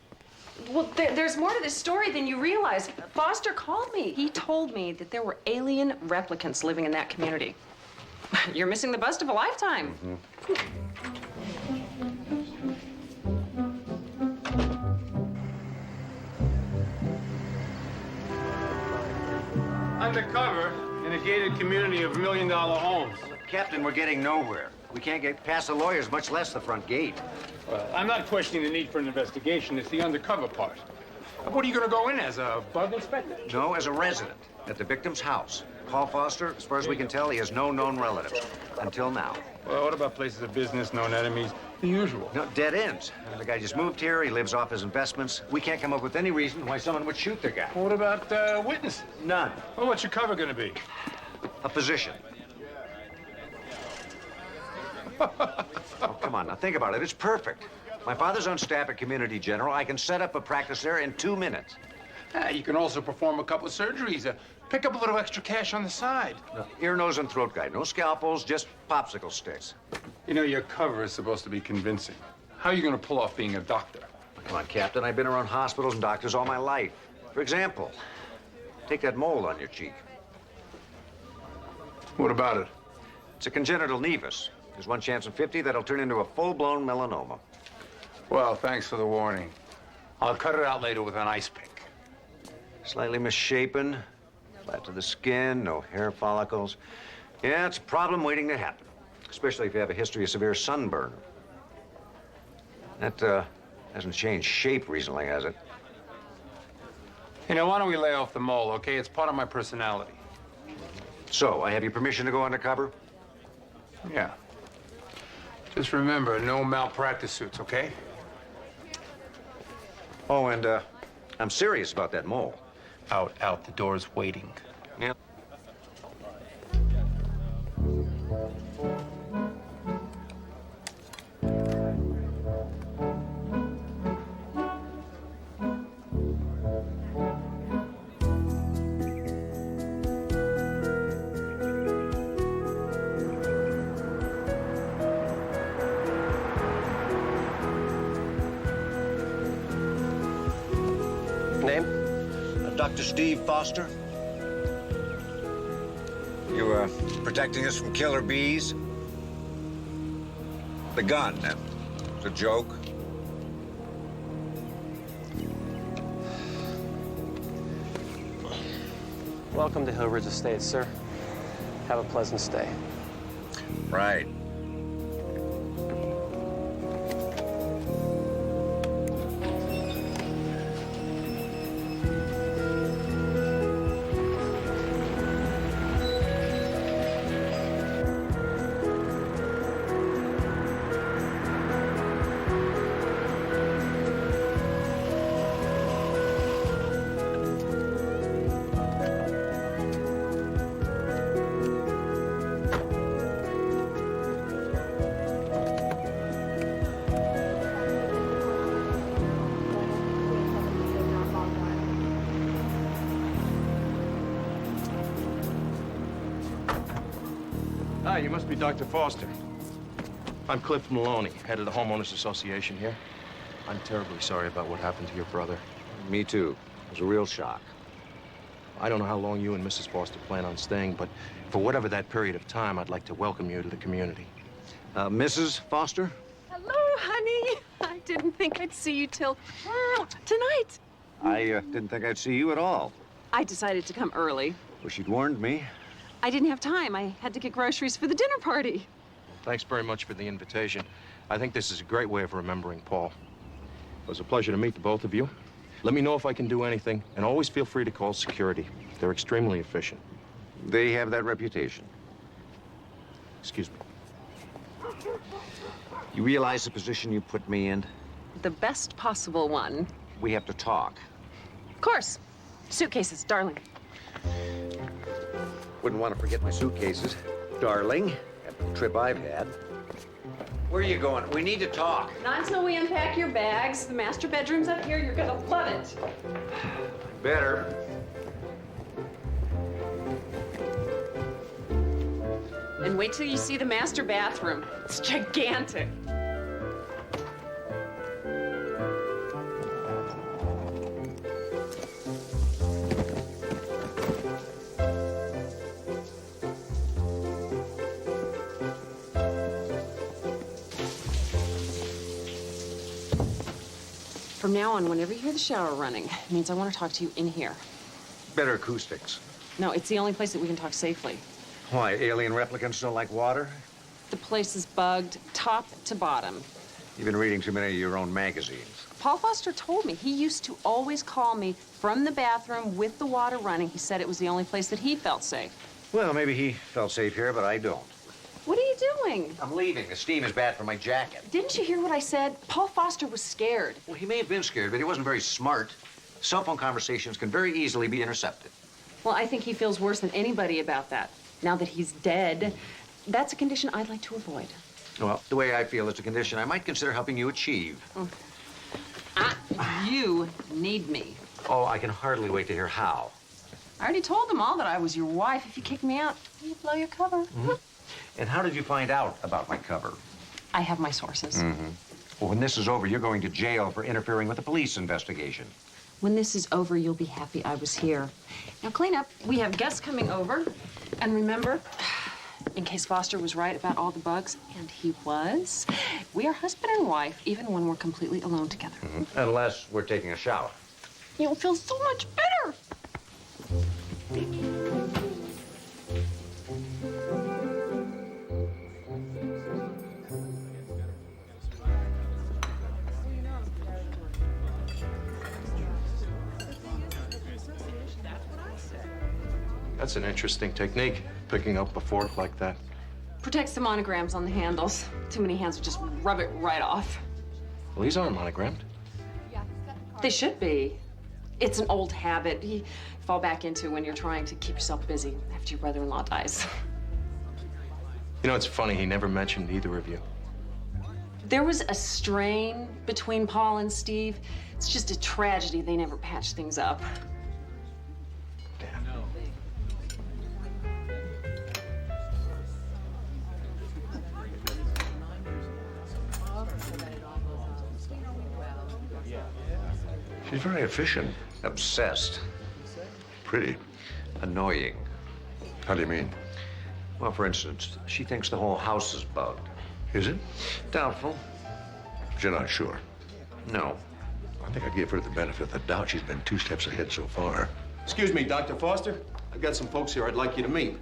Well, there's more to this story than you realize. Foster called me. He told me that there were alien replicants living in that community. You're missing the bust of a lifetime. Undercover in a gated community of $1 million homes. Captain, we're getting nowhere. We can't get past the lawyers, much less the front gate. Well, I'm not questioning the need for an investigation. It's the undercover part. What are you going to go in as, a bug inspector? No, as a resident at the victim's house. Paul Foster, as far as we can tell, he has no known relatives. Until now. Well, what about places of business, known enemies? The usual. No, dead ends. The guy just moved here. He lives off his investments. We can't come up with any reason why someone would shoot the guy. What about witnesses? None. Well, what's your cover going to be? A physician. Oh, come on, now think about it. It's perfect. My father's on staff at Community General. I can set up a practice there in 2 minutes. You can also perform a couple of surgeries. Pick up a little extra cash on the side. No, ear, nose, and throat guy. No scalpels, just popsicle sticks. You know, your cover is supposed to be convincing. How are you going to pull off being a doctor? Come on, Captain. I've been around hospitals and doctors all my life. For example, take that mole on your cheek. What about it? It's a congenital nevus. There's 1 chance in 50 that'll turn into a full-blown melanoma. Well, thanks for the warning. I'll cut it out later with an ice pick. Slightly misshapen, flat to the skin, no hair follicles. Yeah, it's a problem waiting to happen. especially if you have a history of severe sunburn. That hasn't changed shape recently, has it? You know, why don't we lay off the mole, okay? It's part of my personality. So, I have your permission to go undercover? Yeah. Just remember, no malpractice suits, okay? Oh, and I'm serious about that mole. Out. The door's waiting. Yeah. Name? Dr. Steve Foster. You, protecting us from killer bees? The gun, it's a joke. Welcome to Hill Ridge Estates, sir. Have a pleasant stay. Right. Hi, you must be Dr. Foster. I'm Cliff Maloney, head of the Homeowners Association here. I'm terribly sorry about what happened to your brother. Me too. It was a real shock. I don't know how long you and Mrs. Foster plan on staying, but for whatever that period of time, I'd like to welcome you to the community. Mrs. Foster? Hello, honey. I didn't think I'd see you till tonight. I didn't think I'd see you at all. I decided to come early. Wish you'd warned me. I didn't have time. I had to get groceries for the dinner party. Thanks very much for the invitation. I think this is a great way of remembering Paul. It was a pleasure to meet the both of you. Let me know if I can do anything, and always feel free to call security. They're extremely efficient. They have that reputation. Excuse me. You realize the position you put me in? The best possible one. We have to talk. Of course. Suitcases, darling. Wouldn't want to forget my suitcases, darling, after the trip I've had. Where are you going? We need to talk. Not until we unpack your bags. The master bedroom's up here. You're gonna love it. Better. And wait till you see the master bathroom. It's gigantic. From now on, whenever you hear the shower running, it means I want to talk to you in here. Better acoustics. No, it's the only place that we can talk safely. Why, alien replicants don't like water? The place is bugged top to bottom. You've been reading too many of your own magazines. Paul Foster told me he used to always call me from the bathroom with the water running. He said it was the only place that he felt safe. Well, maybe he felt safe here, but I don't. What are you doing? I'm leaving. The steam is bad for my jacket. Didn't you hear what I said? Paul Foster was scared. Well, he may have been scared, but he wasn't very smart. Cell phone conversations can very easily be intercepted. Well, I think he feels worse than anybody about that. Now that he's dead, that's a condition I'd like to avoid. Well, the way I feel it's a condition I might consider helping you achieve. You need me. Oh, I can hardly wait to hear how. I already told them all that I was your wife. If you kick me out, you'd blow your cover. Mm-hmm. And how did you find out about my cover? I have my sources. Mm-hmm. Well, when this is over, you're going to jail for interfering with a police investigation. When this is over, you'll be happy I was here. Now, clean up. We have guests coming over. And remember, in case Foster was right about all the bugs, and he was, we are husband and wife, even when we're completely alone together. Mm-hmm. Unless we're taking a shower. You'll feel so much better. That's an interesting technique, picking up a fork like that. Protects the monograms on the handles. Too many hands would just rub it right off. Well, these aren't monogrammed. They should be. It's an old habit you fall back into when you're trying to keep yourself busy after your brother-in-law dies. You know, it's funny, he never mentioned either of you. There was a strain between Paul and Steve. It's just a tragedy they never patched things up. She's very efficient. Obsessed. Pretty. Annoying. How do you mean? Well, for instance, she thinks the whole house is bugged. Is it? Doubtful. But you're not sure. No. I think I gave her the benefit of the doubt. She's been 2 steps ahead so far. Excuse me, Dr. Foster. I've got some folks here I'd like you to meet.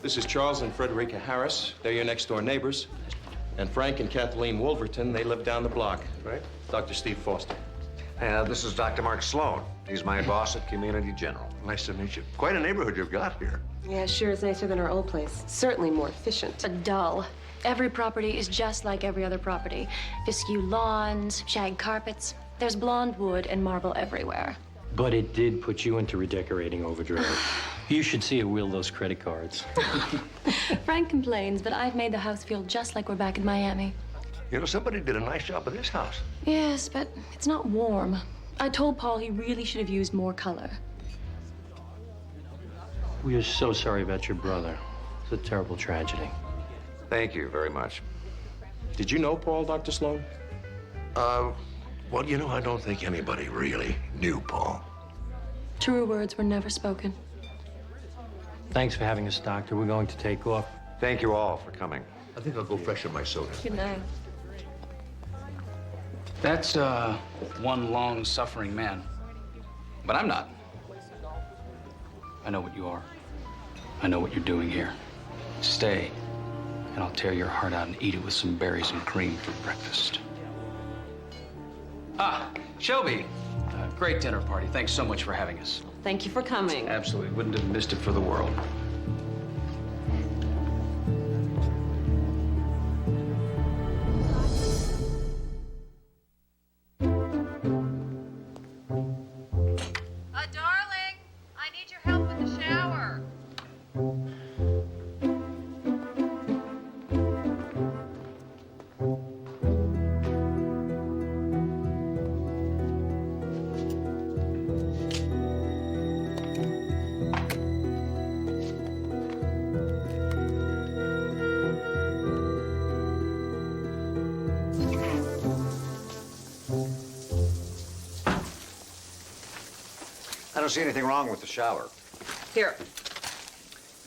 This is Charles and Frederica Harris. They're your next-door neighbors. And Frank and Kathleen Wolverton, they live down the block. Right. Dr. Steve Foster. This is Dr. Mark Sloan. He's my boss at Community General. Nice to meet you. Quite a neighborhood you've got here. Yeah, sure is nicer than our old place. Certainly more efficient. But dull. Every property is just like every other property. Askew lawns, shag carpets. There's blonde wood and marble everywhere. But it did put you into redecorating overdrive. You should see her wheel those credit cards. Frank complains, but I've made the house feel just like we're back in Miami. You know, somebody did a nice job of this house. Yes, but it's not warm. I told Paul he really should have used more color. We are so sorry about your brother. It's a terrible tragedy. Thank you very much. Did you know Paul, Dr. Sloan? Well, you know, I don't think anybody really knew Paul. Truer words were never spoken. Thanks for having us, Doctor. We're going to take off. Thank you all for coming. I think I'll go freshen my soda. Good night. That's, one long-suffering man. But I'm not. I know what you are. I know what you're doing here. Stay, and I'll tear your heart out and eat it with some berries and cream for breakfast. Ah, Shelby. Great dinner party. Thanks so much for having us. Thank you for coming. Absolutely. Wouldn't have missed it for the world. Darling, I need your help with the shower. I don't see anything wrong with the shower. Here,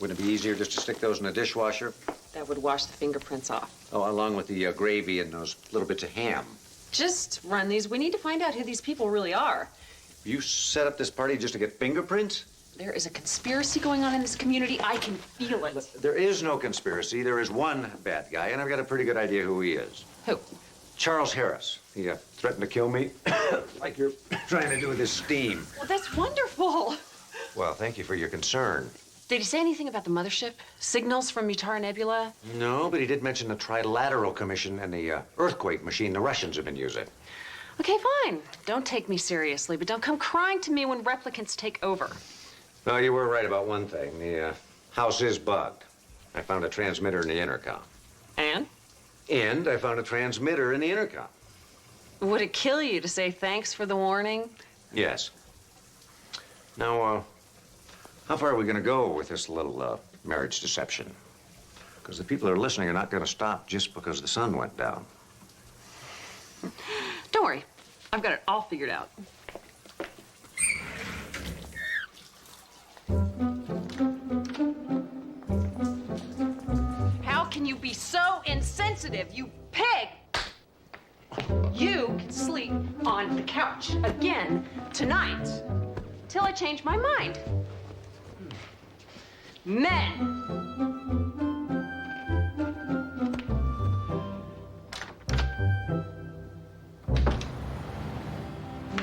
Wouldn't it be easier just to stick those in the dishwasher? that would wash the fingerprints off. Oh, along with the gravy and those little bits of ham. Just run these. We need to find out who these people really are. You set up this party just to get fingerprints? There is a conspiracy going on in this community. I can feel it. There is no conspiracy. There is one bad guy, and I've got a pretty good idea who he is. Who? Charles Harris. He threatened to kill me, like you're trying to do with his steam. Well, that's wonderful. Well, thank you for your concern. Did he say anything about the mothership? Signals from Utara Nebula? No, but he did mention the Trilateral Commission and the earthquake machine the Russians have been using. Okay, fine. Don't take me seriously, but don't come crying to me when replicants take over. No, you were right about one thing. The house is bugged. I found a transmitter in the intercom. And? And I found a transmitter in the intercom. Would it kill you to say thanks for the warning? Yes. Now, how far are we going to go with this little marriage deception? Because the people who are listening are not going to stop just because the sun went down. Don't worry. I've got it all figured out. How can you be so insensitive, you pig? You can sleep on the couch again tonight till I change my mind. Men.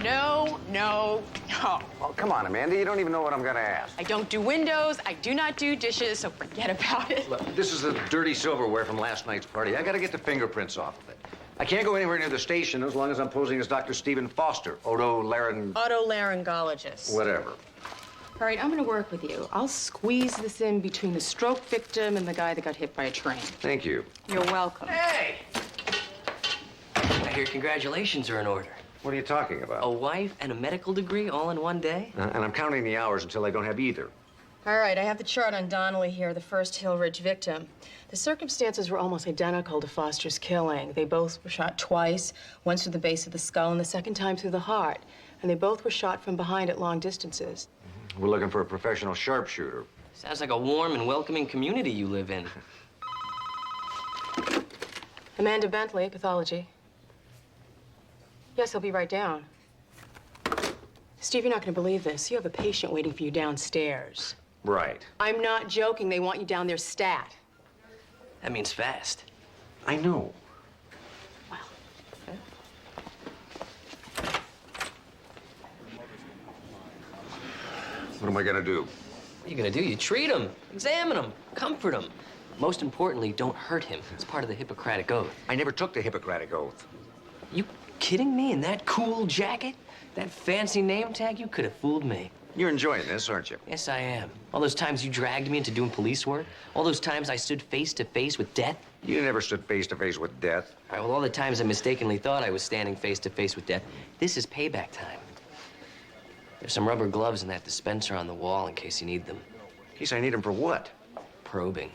No, no, no. Oh, come on, Amanda. You don't even know what I'm going to ask. I don't do windows, I do not do dishes, so forget about it. Look, this is the dirty silverware from last night's party. I got to get the fingerprints off of it. I can't go anywhere near the station as long as I'm posing as Dr. Stephen Foster, Otolaryngologist. whatever. All right, I'm gonna work with you. I'll squeeze this in between the stroke victim and the guy that got hit by a train. Thank you. You're welcome. Hey! I hear congratulations are in order. What are you talking about? A wife and a medical degree all in one day? And I'm counting the hours until I don't have either. All right, I have the chart on Donnelly here, the first Hill Ridge victim. The circumstances were almost identical to Foster's killing. They both were shot twice, once through the base of the skull and the second time through the heart. And they both were shot from behind at long distances. We're looking for a professional sharpshooter. Sounds like a warm and welcoming community you live in. Amanda Bentley, pathology. Yes, I'll be right down. Steve, you're not going to believe this. You have a patient waiting for you downstairs. Right. I'm not joking. They want you down there stat. That means fast. I know. What am I going to do? What are you gonna do? You treat him, examine him, comfort him. Most importantly, don't hurt him. It's part of the Hippocratic Oath. I never took the Hippocratic Oath. You kidding me? In that cool jacket? That fancy name tag? You could have fooled me. You're enjoying this, aren't you? Yes, I am. All those times you dragged me into doing police work, all those times I stood face to face with death. You never stood face to face with death. All right, well, all the times I mistakenly thought I was standing face to face with death. This is payback time. There's some rubber gloves in that dispenser on the wall in case you need them. In case I need them for what? Probing.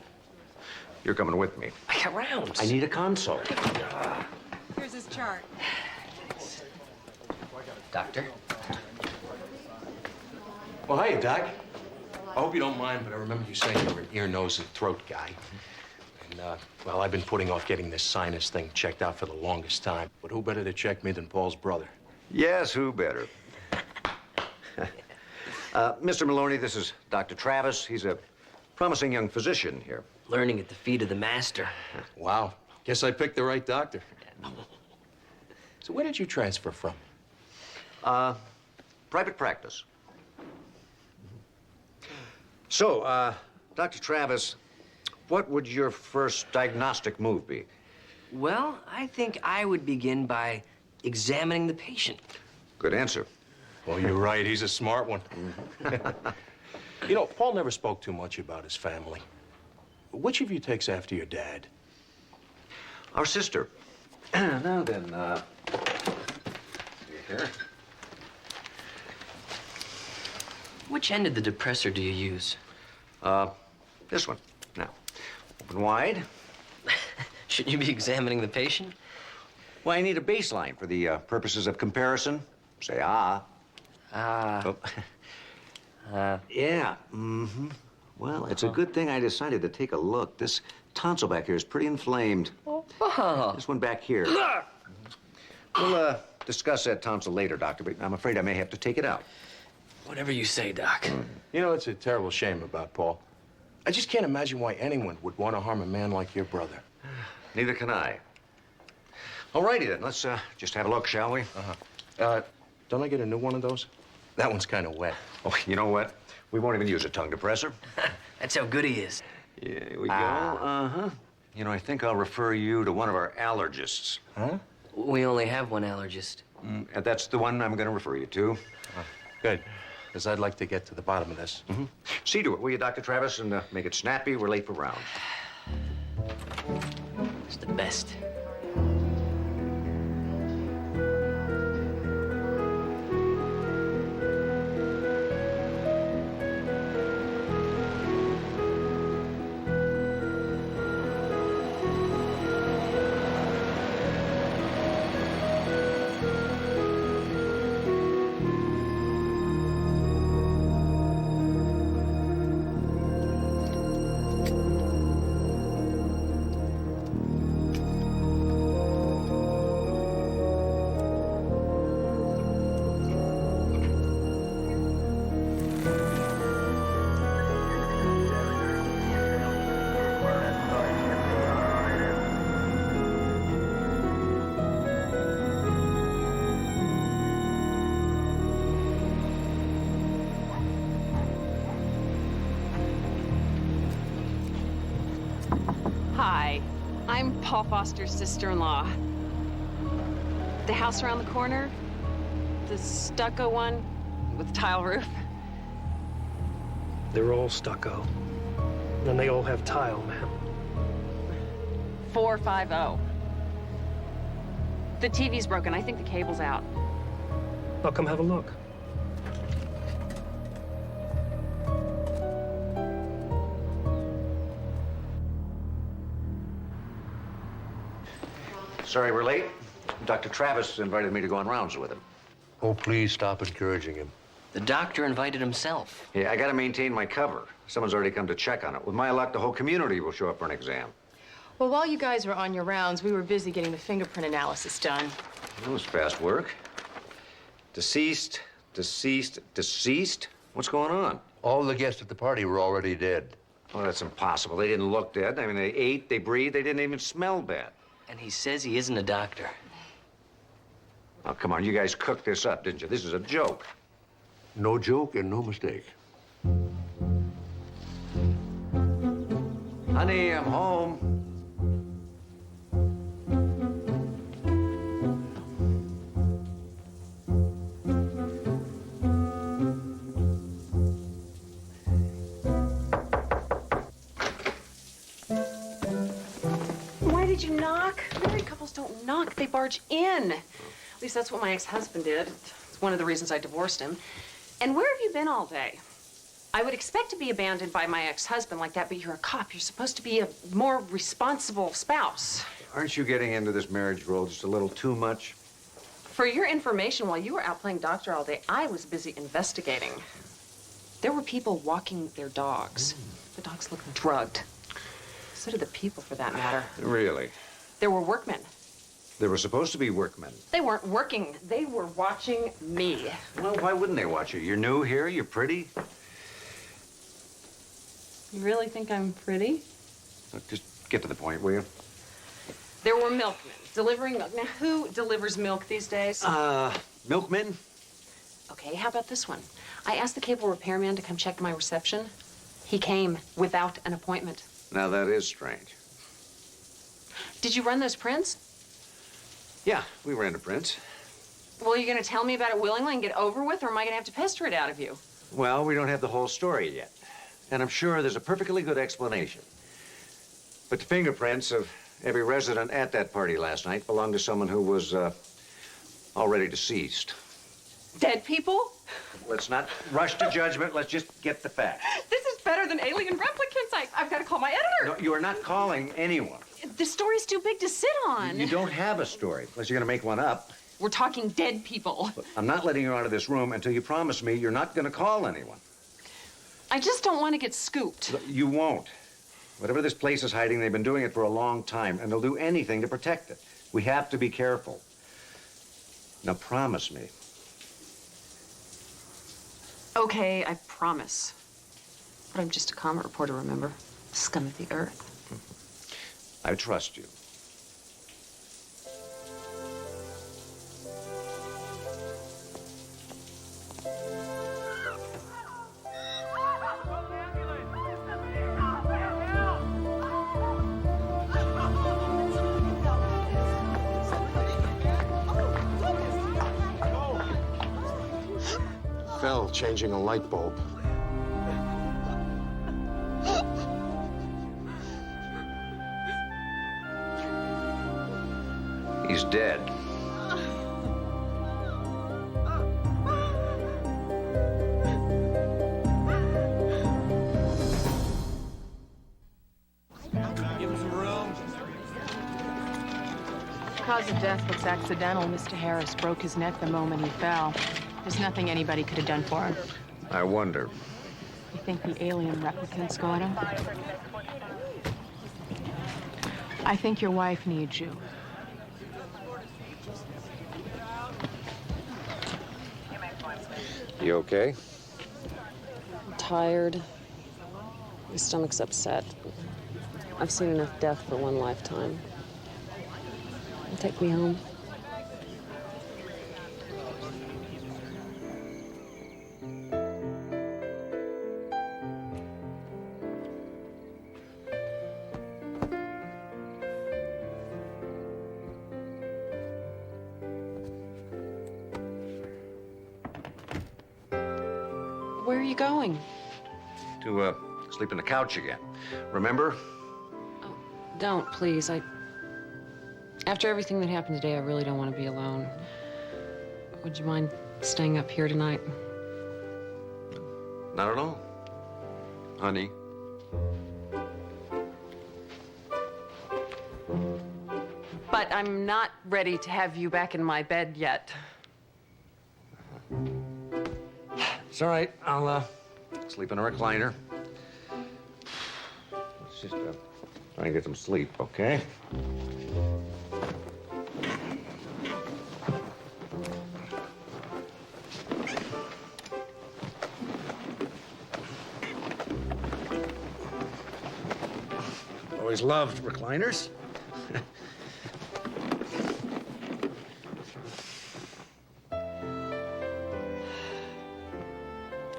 You're coming with me. I got rounds. I need a consult. Here's his chart. Doctor? Well, hey, Doc. I hope you don't mind, but I remember you saying you were an ear, nose, and throat guy. And, well, I've been putting off getting this sinus thing checked out for the longest time. But who better to check me than Paul's brother? Yes, who better? Mr. Maloney, this is Dr. Travis. He's a promising young physician here. Learning at the feet of the master. Wow. Guess I picked the right doctor. So where did you transfer from? Private practice. So, Dr. Travis, what would your first diagnostic move be? Well, I think I would begin by examining the patient. Good answer. Well, you're right. He's a smart one. You know, Paul never spoke too much about his family. Which of you takes after your dad? Our sister. Now then, here. Which end of the depressor do you use? This one. Now, open wide. Shouldn't you be examining the patient? Well, I need a baseline for the purposes of comparison. Say, ah. Ah. Oh. Yeah. Mm-hmm. Well, it's a good thing I decided to take a look. This tonsil back here is pretty inflamed. Oh. This one back here. We'll discuss that tonsil later, Doctor, but I'm afraid I may have to take it out. Whatever you say, Doc. You know, it's a terrible shame about Paul. I just can't imagine why anyone would want to harm a man like your brother. Neither can I. All righty, then. Let's just have a look, shall we? Don't I get a new one of those? That one's kind of wet. Oh, you know what? We won't even use a tongue depressor. That's how good he is. Here we go. Uh-huh. You know, I think I'll refer you to one of our allergists. Huh? We only have one allergist. And that's the one I'm going to refer you to. Good, because I'd like to get to the bottom of this. Mm-hmm. See to it, will you, Dr. Travis? And make it snappy. We're late for rounds. It's the best. Hi, I'm Paul Foster's sister-in-law. The house around the corner, the stucco one with tile roof. They're all stucco. And they all have tile, ma'am. 450. The TV's broken. I think the cable's out. I'll come have a look. Sorry we're late. Dr. Travis invited me to go on rounds with him. Oh, please stop encouraging him. The doctor invited himself. Yeah, I gotta maintain my cover. Someone's already come to check on it. With my luck, the whole community will show up for an exam. Well, while you guys were on your rounds, we were busy getting the fingerprint analysis done. That was fast work. Deceased, deceased, deceased? What's going on? All the guests at the party were already dead. Oh, that's impossible. They didn't look dead. I mean, they ate, they breathed, they didn't even smell bad. And he says he isn't a doctor. Oh, come on, you guys cooked this up, didn't you? This is a joke. No joke and no mistake. Honey, I'm home. Why did you knock? Married couples don't knock, they barge in. At least that's what my ex-husband did. It's one of the reasons I divorced him. And where have you been all day? I would expect to be abandoned by my ex-husband like that, but you're a cop. You're supposed to be a more responsible spouse. Aren't you getting into this marriage role just a little too much? For your information, while you were out playing doctor all day, I was busy investigating. There were people walking their dogs. The dogs looked drugged. So did the people, for that matter. Really? There were workmen. They were supposed to be workmen. They weren't working. They were watching me. Well, why wouldn't they watch you? You're new here, you're pretty. You really think I'm pretty? Look, just get to the point, will you? There were milkmen delivering milk. Now, who delivers milk these days? Milkmen? Okay, how about this one? I asked the cable repairman to come check my reception. He came without an appointment. Now, that is strange. Did you run those prints? Yeah, we ran to prints. Well, are you going to tell me about it willingly and get over with, or am I going to have to pester it out of you? Well, we don't have the whole story yet. And I'm sure there's a perfectly good explanation. But the fingerprints of every resident at that party last night belonged to someone who was already deceased. Dead people? Let's not rush to judgment. Let's just get the facts. This is better than alien replicants. I've got to call my editor. No, you are not calling anyone. The story's too big to sit on. You don't have a story, unless you're going to make one up. We're talking dead people. Look, I'm not letting you out of this room until you promise me you're not going to call anyone. I just don't want to get scooped. Look, you won't. Whatever this place is hiding, they've been doing it for a long time, and they'll do anything to protect it. We have to be careful. Now, promise me. Okay, I promise. But I'm just a comet reporter, remember? Scum of the earth. I trust you. Fell changing a light bulb. He's dead. Give him some room. Cause of death looks accidental. Mr. Harris broke his neck the moment he fell. There's nothing anybody could have done for him. I wonder. You think the alien replicants got him? I think your wife needs you. You okay? I'm tired. My stomach's upset. I've seen enough death for one lifetime. Take me home. Where are you going? To sleep on the couch again. Remember? Don't, please. After everything that happened today, I really don't want to be alone. Would you mind staying up here tonight? Not at all. Honey. But I'm not ready to have you back in my bed yet. It's all right. I'll sleep in a recliner. Let's just try and get some sleep, okay? Always loved recliners.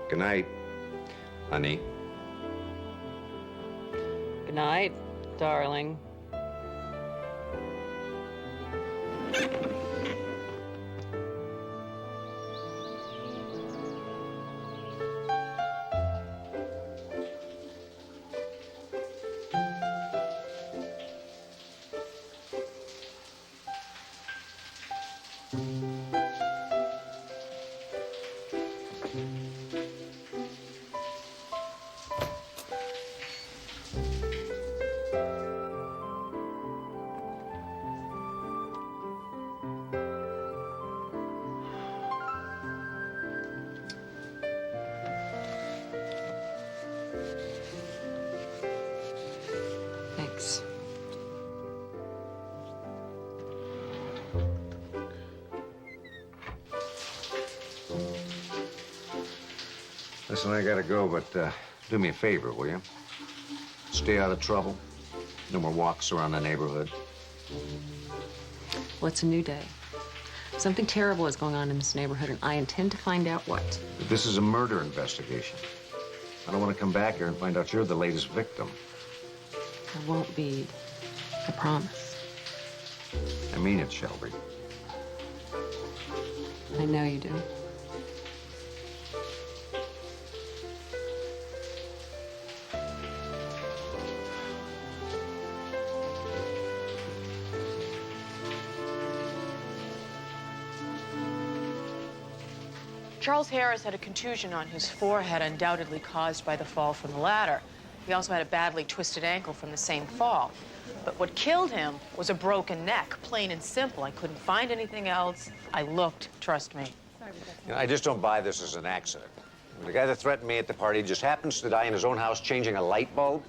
Good night, honey. Good night, darling. Thanks. Listen, I gotta go, but do me a favor, will you? Stay out of trouble. No more walks around the neighborhood. Well, it's a new day. Something terrible is going on in this neighborhood, and I intend to find out what. This is a murder investigation. I don't want to come back here and find out you're the latest victim. I won't be. I promise. I mean it, Shelby. I know you do. Charles Harris had a contusion on his forehead, undoubtedly caused by the fall from the ladder. He also had a badly twisted ankle from the same fall. But what killed him was a broken neck, plain and simple. I couldn't find anything else. I looked, trust me. You know, I just don't buy this as an accident. The guy that threatened me at the party just happens to die in his own house changing a light bulb.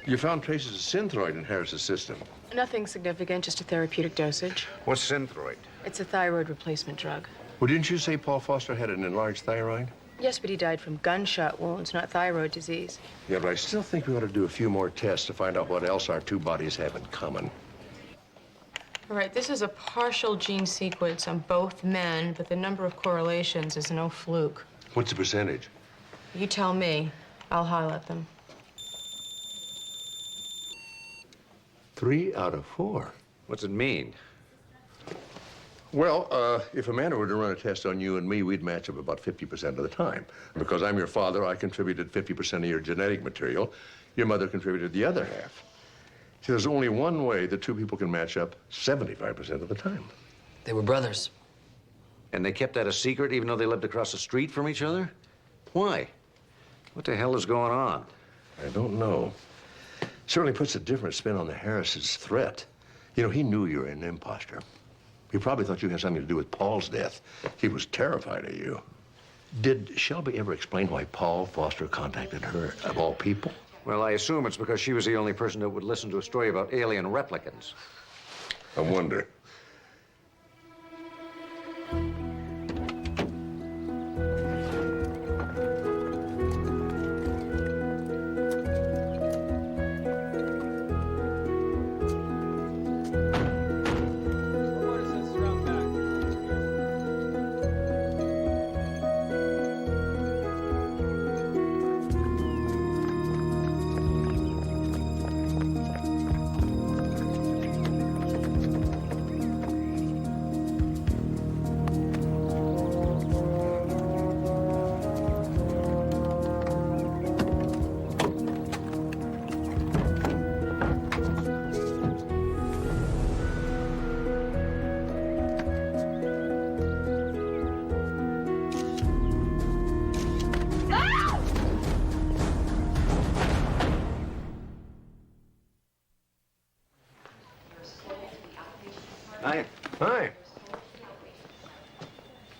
You found traces of Synthroid in Harris's system. Nothing significant, just a therapeutic dosage. What's Synthroid? It's a thyroid replacement drug. Well, didn't you say Paul Foster had an enlarged thyroid? Yes, but he died from gunshot wounds, not thyroid disease. Yeah, but I still think we ought to do a few more tests to find out what else our two bodies have in common. All right, this is a partial gene sequence on both men, but the number of correlations is no fluke. What's the percentage? You tell me. I'll highlight them. 3 out of 4. What's it mean? Well, if Amanda were to run a test on you and me, we'd match up about 50% of the time. Because I'm your father, I contributed 50% of your genetic material. Your mother contributed the other half. See, there's only one way the two people can match up 75% of the time. They were brothers. And they kept that a secret even though they lived across the street from each other? Why? What the hell is going on? I don't know. Certainly puts a different spin on the Harris's threat. You know, he knew you were an imposter. He probably thought you had something to do with Paul's death. He was terrified of you. Did Shelby ever explain why Paul Foster contacted her, of all people? Well, I assume it's because she was the only person that would listen to a story about alien replicants. I wonder. Hi. Hi.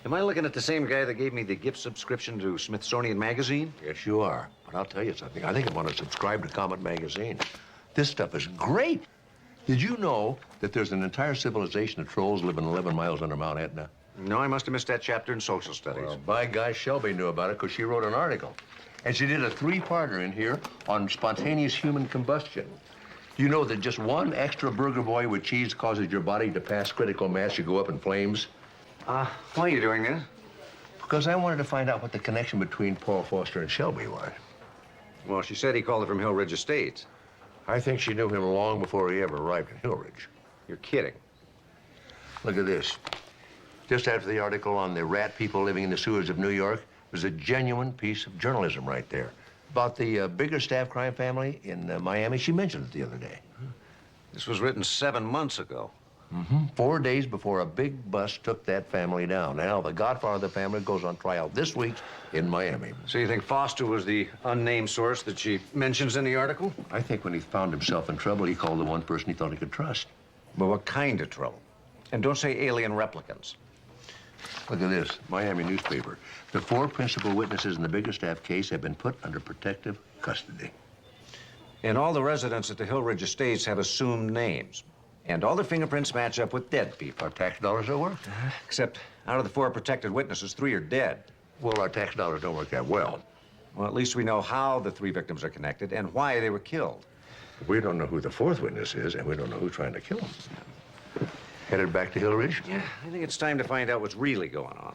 Am I looking at the same guy that gave me the gift subscription to Smithsonian Magazine? Yes, you are. But I'll tell you something. I think I want to subscribe to Comet Magazine. This stuff is great. Did you know that there's an entire civilization of trolls living 11 miles under Mount Etna? No, I must have missed that chapter in social studies. Well, by guy, Shelby knew about it because she wrote an article. And she did a 3-parter in here on spontaneous human combustion. You know that just one extra burger boy with cheese causes your body to pass critical mass to go up in flames? Why are you doing this? Because I wanted to find out what the connection between Paul Foster and Shelby was. Well, she said he called her from Hill Ridge Estates. I think she knew him long before he ever arrived in Hill Ridge. You're kidding. Look at this. Just after the article on the rat people living in the sewers of New York, there's a genuine piece of journalism right there. About the bigger staff crime family in Miami. She mentioned it the other day. This was written 7 months ago. 4 days before a big bus took that family down. Now, the godfather of the family goes on trial this week in Miami. So you think Foster was the unnamed source that she mentions in the article? I think when he found himself in trouble, he called the one person he thought he could trust. But what kind of trouble? And don't say alien replicants. Look at this, Miami newspaper. The 4 principal witnesses in the Biggerstaff case have been put under protective custody. And all the residents at the Hill Ridge Estates have assumed names. And all their fingerprints match up with dead people. Our tax dollars are worth. Except out of the 4 protected witnesses, 3 are dead. Well, our tax dollars don't work that well. Well, at least we know how the 3 victims are connected and why they were killed. We don't know who the 4th witness is, and we don't know who's trying to kill him. Headed back to Hill Ridge? Yeah, I think it's time to find out what's really going on.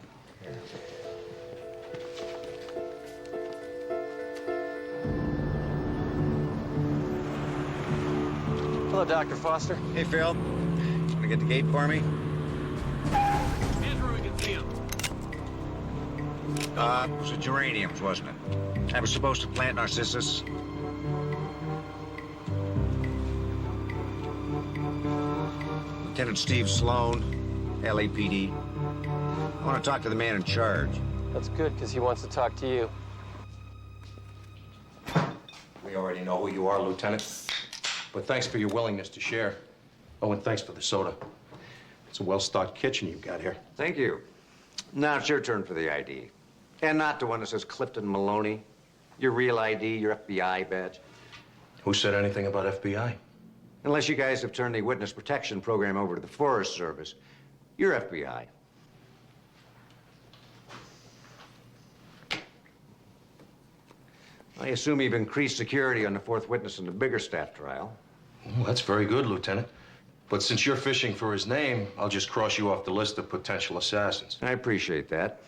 Hello, Dr. Foster. Hey, Phil. Want to get the gate for me? Here's where we can see him. It was a geraniums, wasn't it? I was supposed to plant narcissus. Lieutenant Steve Sloan, LAPD. I want to talk to the man in charge. That's good, because he wants to talk to you. We already know who you are, Lieutenant. But thanks for your willingness to share. Oh, and thanks for the soda. It's a well-stocked kitchen you've got here. Thank you. Now it's your turn for the ID. And not the one that says Clifton Maloney. Your real ID, your FBI badge. Who said anything about FBI? Unless you guys have turned the witness protection program over to the Forest Service, you're FBI. I assume you've increased security on the 4th witness in the Biggerstaff trial. Well, that's very good, Lieutenant. But since you're fishing for his name, I'll just cross you off the list of potential assassins. I appreciate that.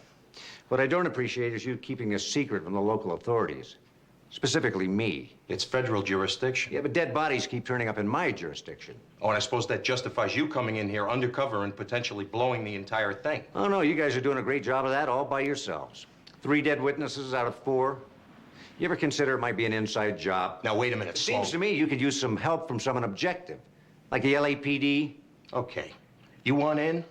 What I don't appreciate is you keeping this secret from the local authorities. Specifically me. It's federal jurisdiction. Yeah, but dead bodies keep turning up in my jurisdiction. Oh, and I suppose that justifies you coming in here undercover and potentially blowing the entire thing. Oh, no, you guys are doing a great job of that all by yourselves. 3 dead witnesses out of 4. You ever consider it might be an inside job? Now, wait a minute, It seems to me you could use some help from someone objective, like the LAPD. Okay. You want in?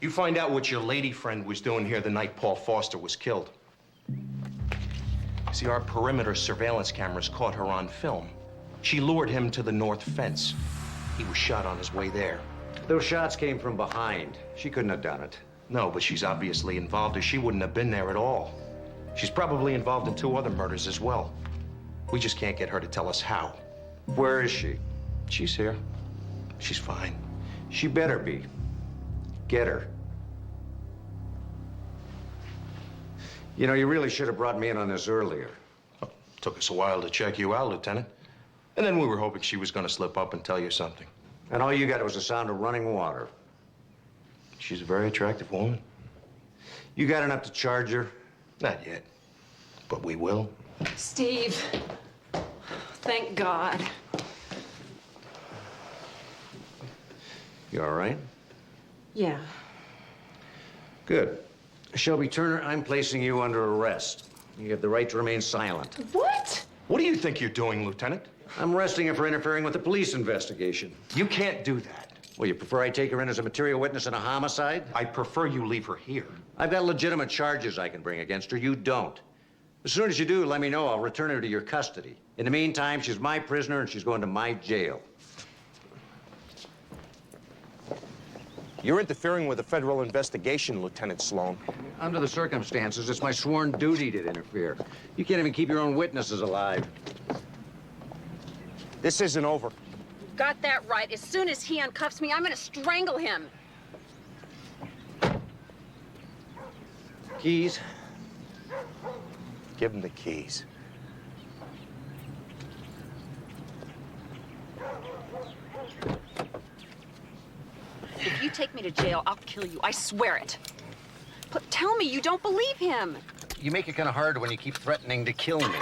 You find out what your lady friend was doing here the night Paul Foster was killed. See, our perimeter surveillance cameras caught her on film. She lured him to the north fence. He was shot on his way there. Those shots came from behind. She couldn't have done it. No, but she's obviously involved, or she wouldn't have been there at all. She's probably involved in 2 other murders as well. We just can't get her to tell us how. Where is she? She's here. She's fine. She better be. Get her. You know, you really should have brought me in on this earlier. Oh, took us a while to check you out, Lieutenant. And then we were hoping she was going to slip up and tell you something. And all you got was the sound of running water. She's a very attractive woman. You got enough to charge her? Not yet, but we will. Steve, thank God. You all right? Yeah. Good. Shelby Turner, I'm placing you under arrest. You have the right to remain silent. What? What do you think you're doing, Lieutenant? I'm arresting her for interfering with the police investigation. You can't do that. Well, you prefer I take her in as a material witness in a homicide? I prefer you leave her here. I've got legitimate charges I can bring against her. You don't. As soon as you do, let me know. I'll return her to your custody. In the meantime, she's my prisoner and she's going to my jail. You're interfering with a federal investigation, Lieutenant Sloan. Under the circumstances, it's my sworn duty to interfere. You can't even keep your own witnesses alive. This isn't over. Got that right. As soon as he uncuffs me, I'm gonna strangle him. Keys? Give him the keys. If you take me to jail, I'll kill you. I swear it. But tell me you don't believe him. You make it kind of hard when you keep threatening to kill me.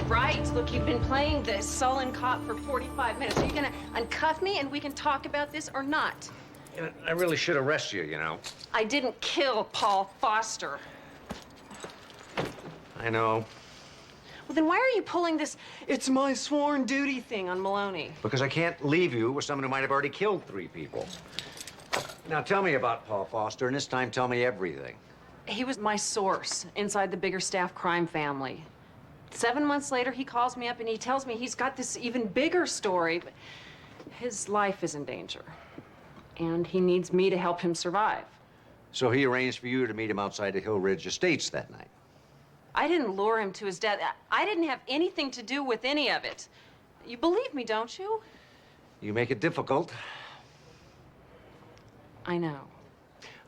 Right. Look, you've been playing this sullen cop for 45 minutes. Are you gonna uncuff me and we can talk about this or not? You know, I really should arrest you, you know. I didn't kill Paul Foster. I know. Well, then why are you pulling this "it's my sworn duty" thing on Maloney? Because I can't leave you with someone who might have already killed 3 people. Now tell me about Paul Foster, and this time tell me everything. He was my source inside the Biggerstaff crime family. 7 months later, he calls me up and he tells me he's got this even bigger story. But his life is in danger. And he needs me to help him survive. So he arranged for you to meet him outside the Hill Ridge Estates that night. I didn't lure him to his death. I didn't have anything to do with any of it. You believe me, don't you? You make it difficult. I know.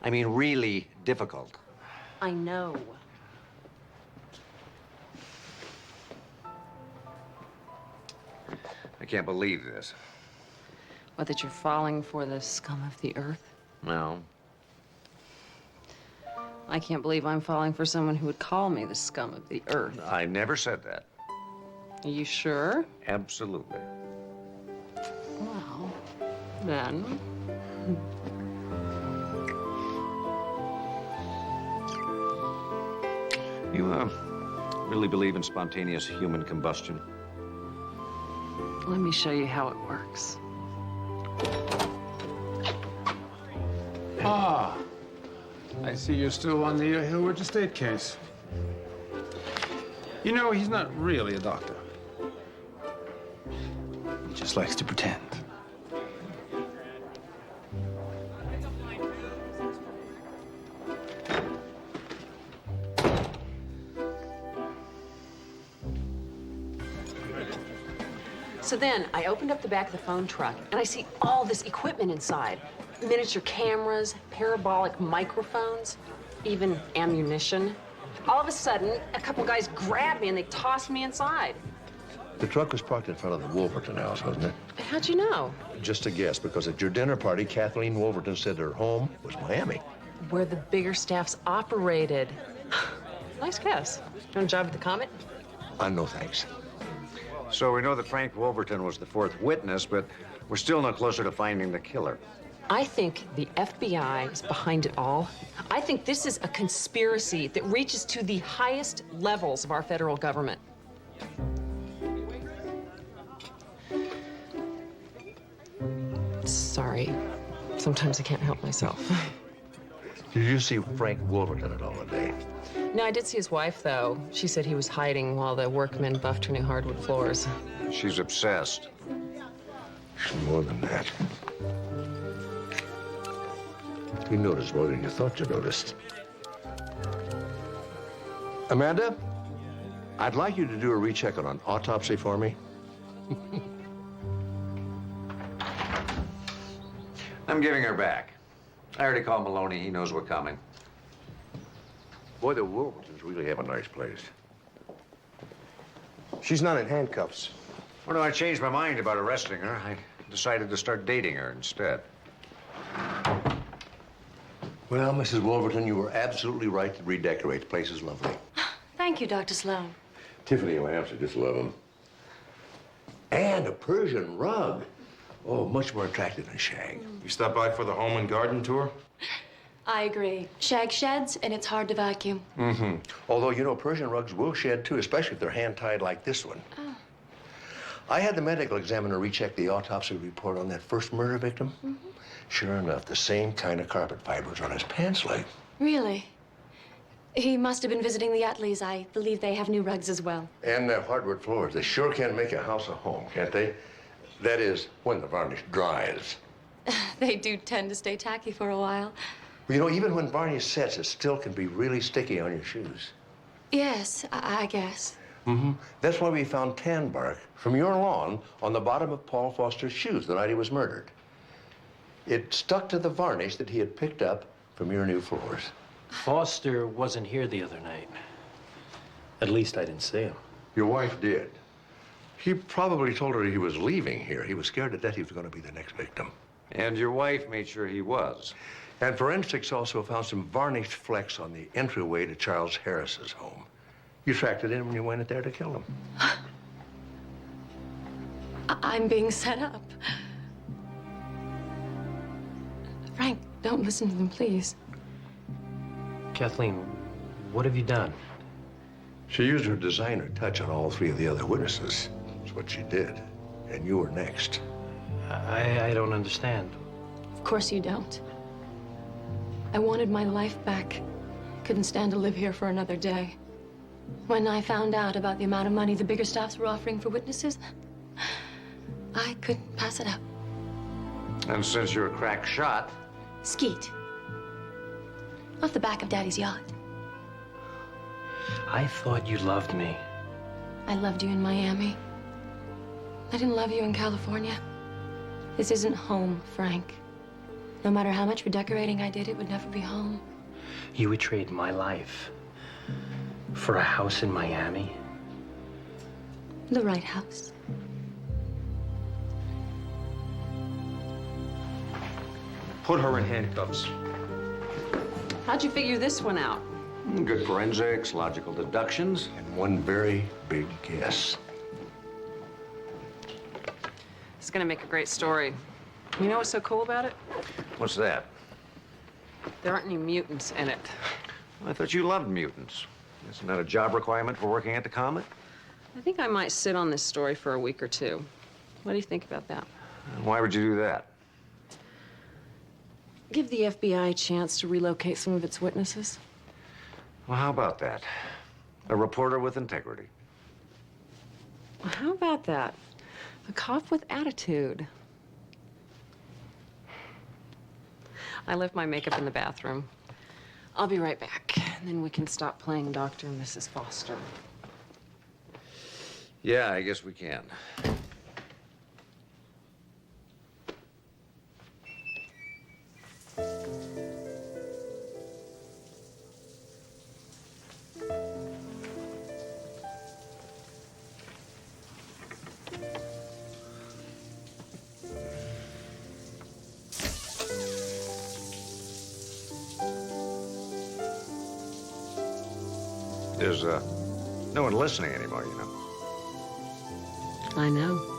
I mean, really difficult. I know. I can't believe this. What, that you're falling for the scum of the earth? No. I can't believe I'm falling for someone who would call me the scum of the earth. I never said that. Are you sure? Absolutely. Well, then. You, really believe in spontaneous human combustion? Let me show you how it works. Ah, I see you're still on the Hill Ridge Estate case. You know, he's not really a doctor. He just likes to pretend. So then I opened up the back of the phone truck and I see all this equipment inside. Miniature cameras, parabolic microphones, even ammunition. All of a sudden, a couple guys grabbed me and they tossed me inside. The truck was parked in front of the Wolverton house, wasn't it? How'd you know? Just a guess, because at your dinner party, Kathleen Wolverton said her home was Miami. Where the Biggerstaffs operated. Nice guess. You want a job at the Comet? No thanks. So we know that Frank Wolverton was the 4th witness, but we're still no closer to finding the killer. I think the FBI is behind it all. I think this is a conspiracy that reaches to the highest levels of our federal government. Sorry. Sometimes I can't help myself. Did you see Frank Wolverton at all today? No, I did see his wife, though. She said he was hiding while the workmen buffed her new hardwood floors. She's obsessed. She's more than that. You noticed more than you thought you noticed. Amanda, I'd like you to do a recheck on an autopsy for me. I'm giving her back. I already called Maloney. He knows we're coming. Boy, the Wolvertons really have a nice place. She's not in handcuffs. Well, no, I changed my mind about arresting her. I decided to start dating her instead. Well, Mrs. Wolverton, you were absolutely right to redecorate. The place is lovely. Thank you, Dr. Sloan. Tiffany lamps, I just love them. And a Persian rug. Oh, much more attractive than shag. You stopped by for the home and garden tour? I agree. Shag sheds, and it's hard to vacuum. Mm-hmm. Although, you know, Persian rugs will shed, too, especially if they're hand-tied like this one. Oh. I had the medical examiner recheck the autopsy report on that first murder victim. Sure enough, the same kind of carpet fibers on his pants leg. Really? He must have been visiting the Utleys. I believe they have new rugs as well. And hardwood floors. They sure can make a house a home, can't they? That is, when the varnish dries. They do tend to stay tacky for a while. Well, you know, even when varnish sets, it still can be really sticky on your shoes. Yes, I guess. That's why we found tan bark from your lawn on the bottom of Paul Foster's shoes the night he was murdered. It stuck to the varnish that he had picked up from your new floors. Foster wasn't here the other night. At least I didn't see him. Your wife did. He probably told her he was leaving here. He was scared to death he was going to be the next victim. And your wife made sure he was. And forensics also found some varnished flecks on the entryway to Charles Harris's home. You tracked it in when you went in there to kill him. I'm being set up. Frank, don't listen to them, please. Kathleen, what have you done? She used her designer touch on all three of the other witnesses. That's what she did. And you were next. I don't understand. Of course you don't. I wanted my life back. Couldn't stand to live here for another day. When I found out about the amount of money the bigger staffs were offering for witnesses, I couldn't pass it up. And since you're a crack shot... Skeet. Off the back of Daddy's yacht. I thought you loved me. I loved you in Miami. I didn't love you in California. This isn't home, Frank. No matter how much redecorating I did, it would never be home. You would trade my life for a house in Miami? The right house. Put her in handcuffs. How'd you figure this one out? Good forensics, logical deductions. And one very big guess. It's gonna make a great story. You know what's so cool about it? What's that? There aren't any mutants in it. I thought you loved mutants. Isn't that a job requirement for working at the Comet? I think I might sit on this story for a week or two. What do you think about that? Why would you do that? Give the FBI a chance to relocate some of its witnesses. Well, how about that? A reporter with integrity. Well, how about that? A cop with attitude. I left my makeup in the bathroom. I'll be right back, and then we can stop playing Dr. and Mrs. Foster. Yeah, I guess we can. There's no one listening anymore, you know. I know.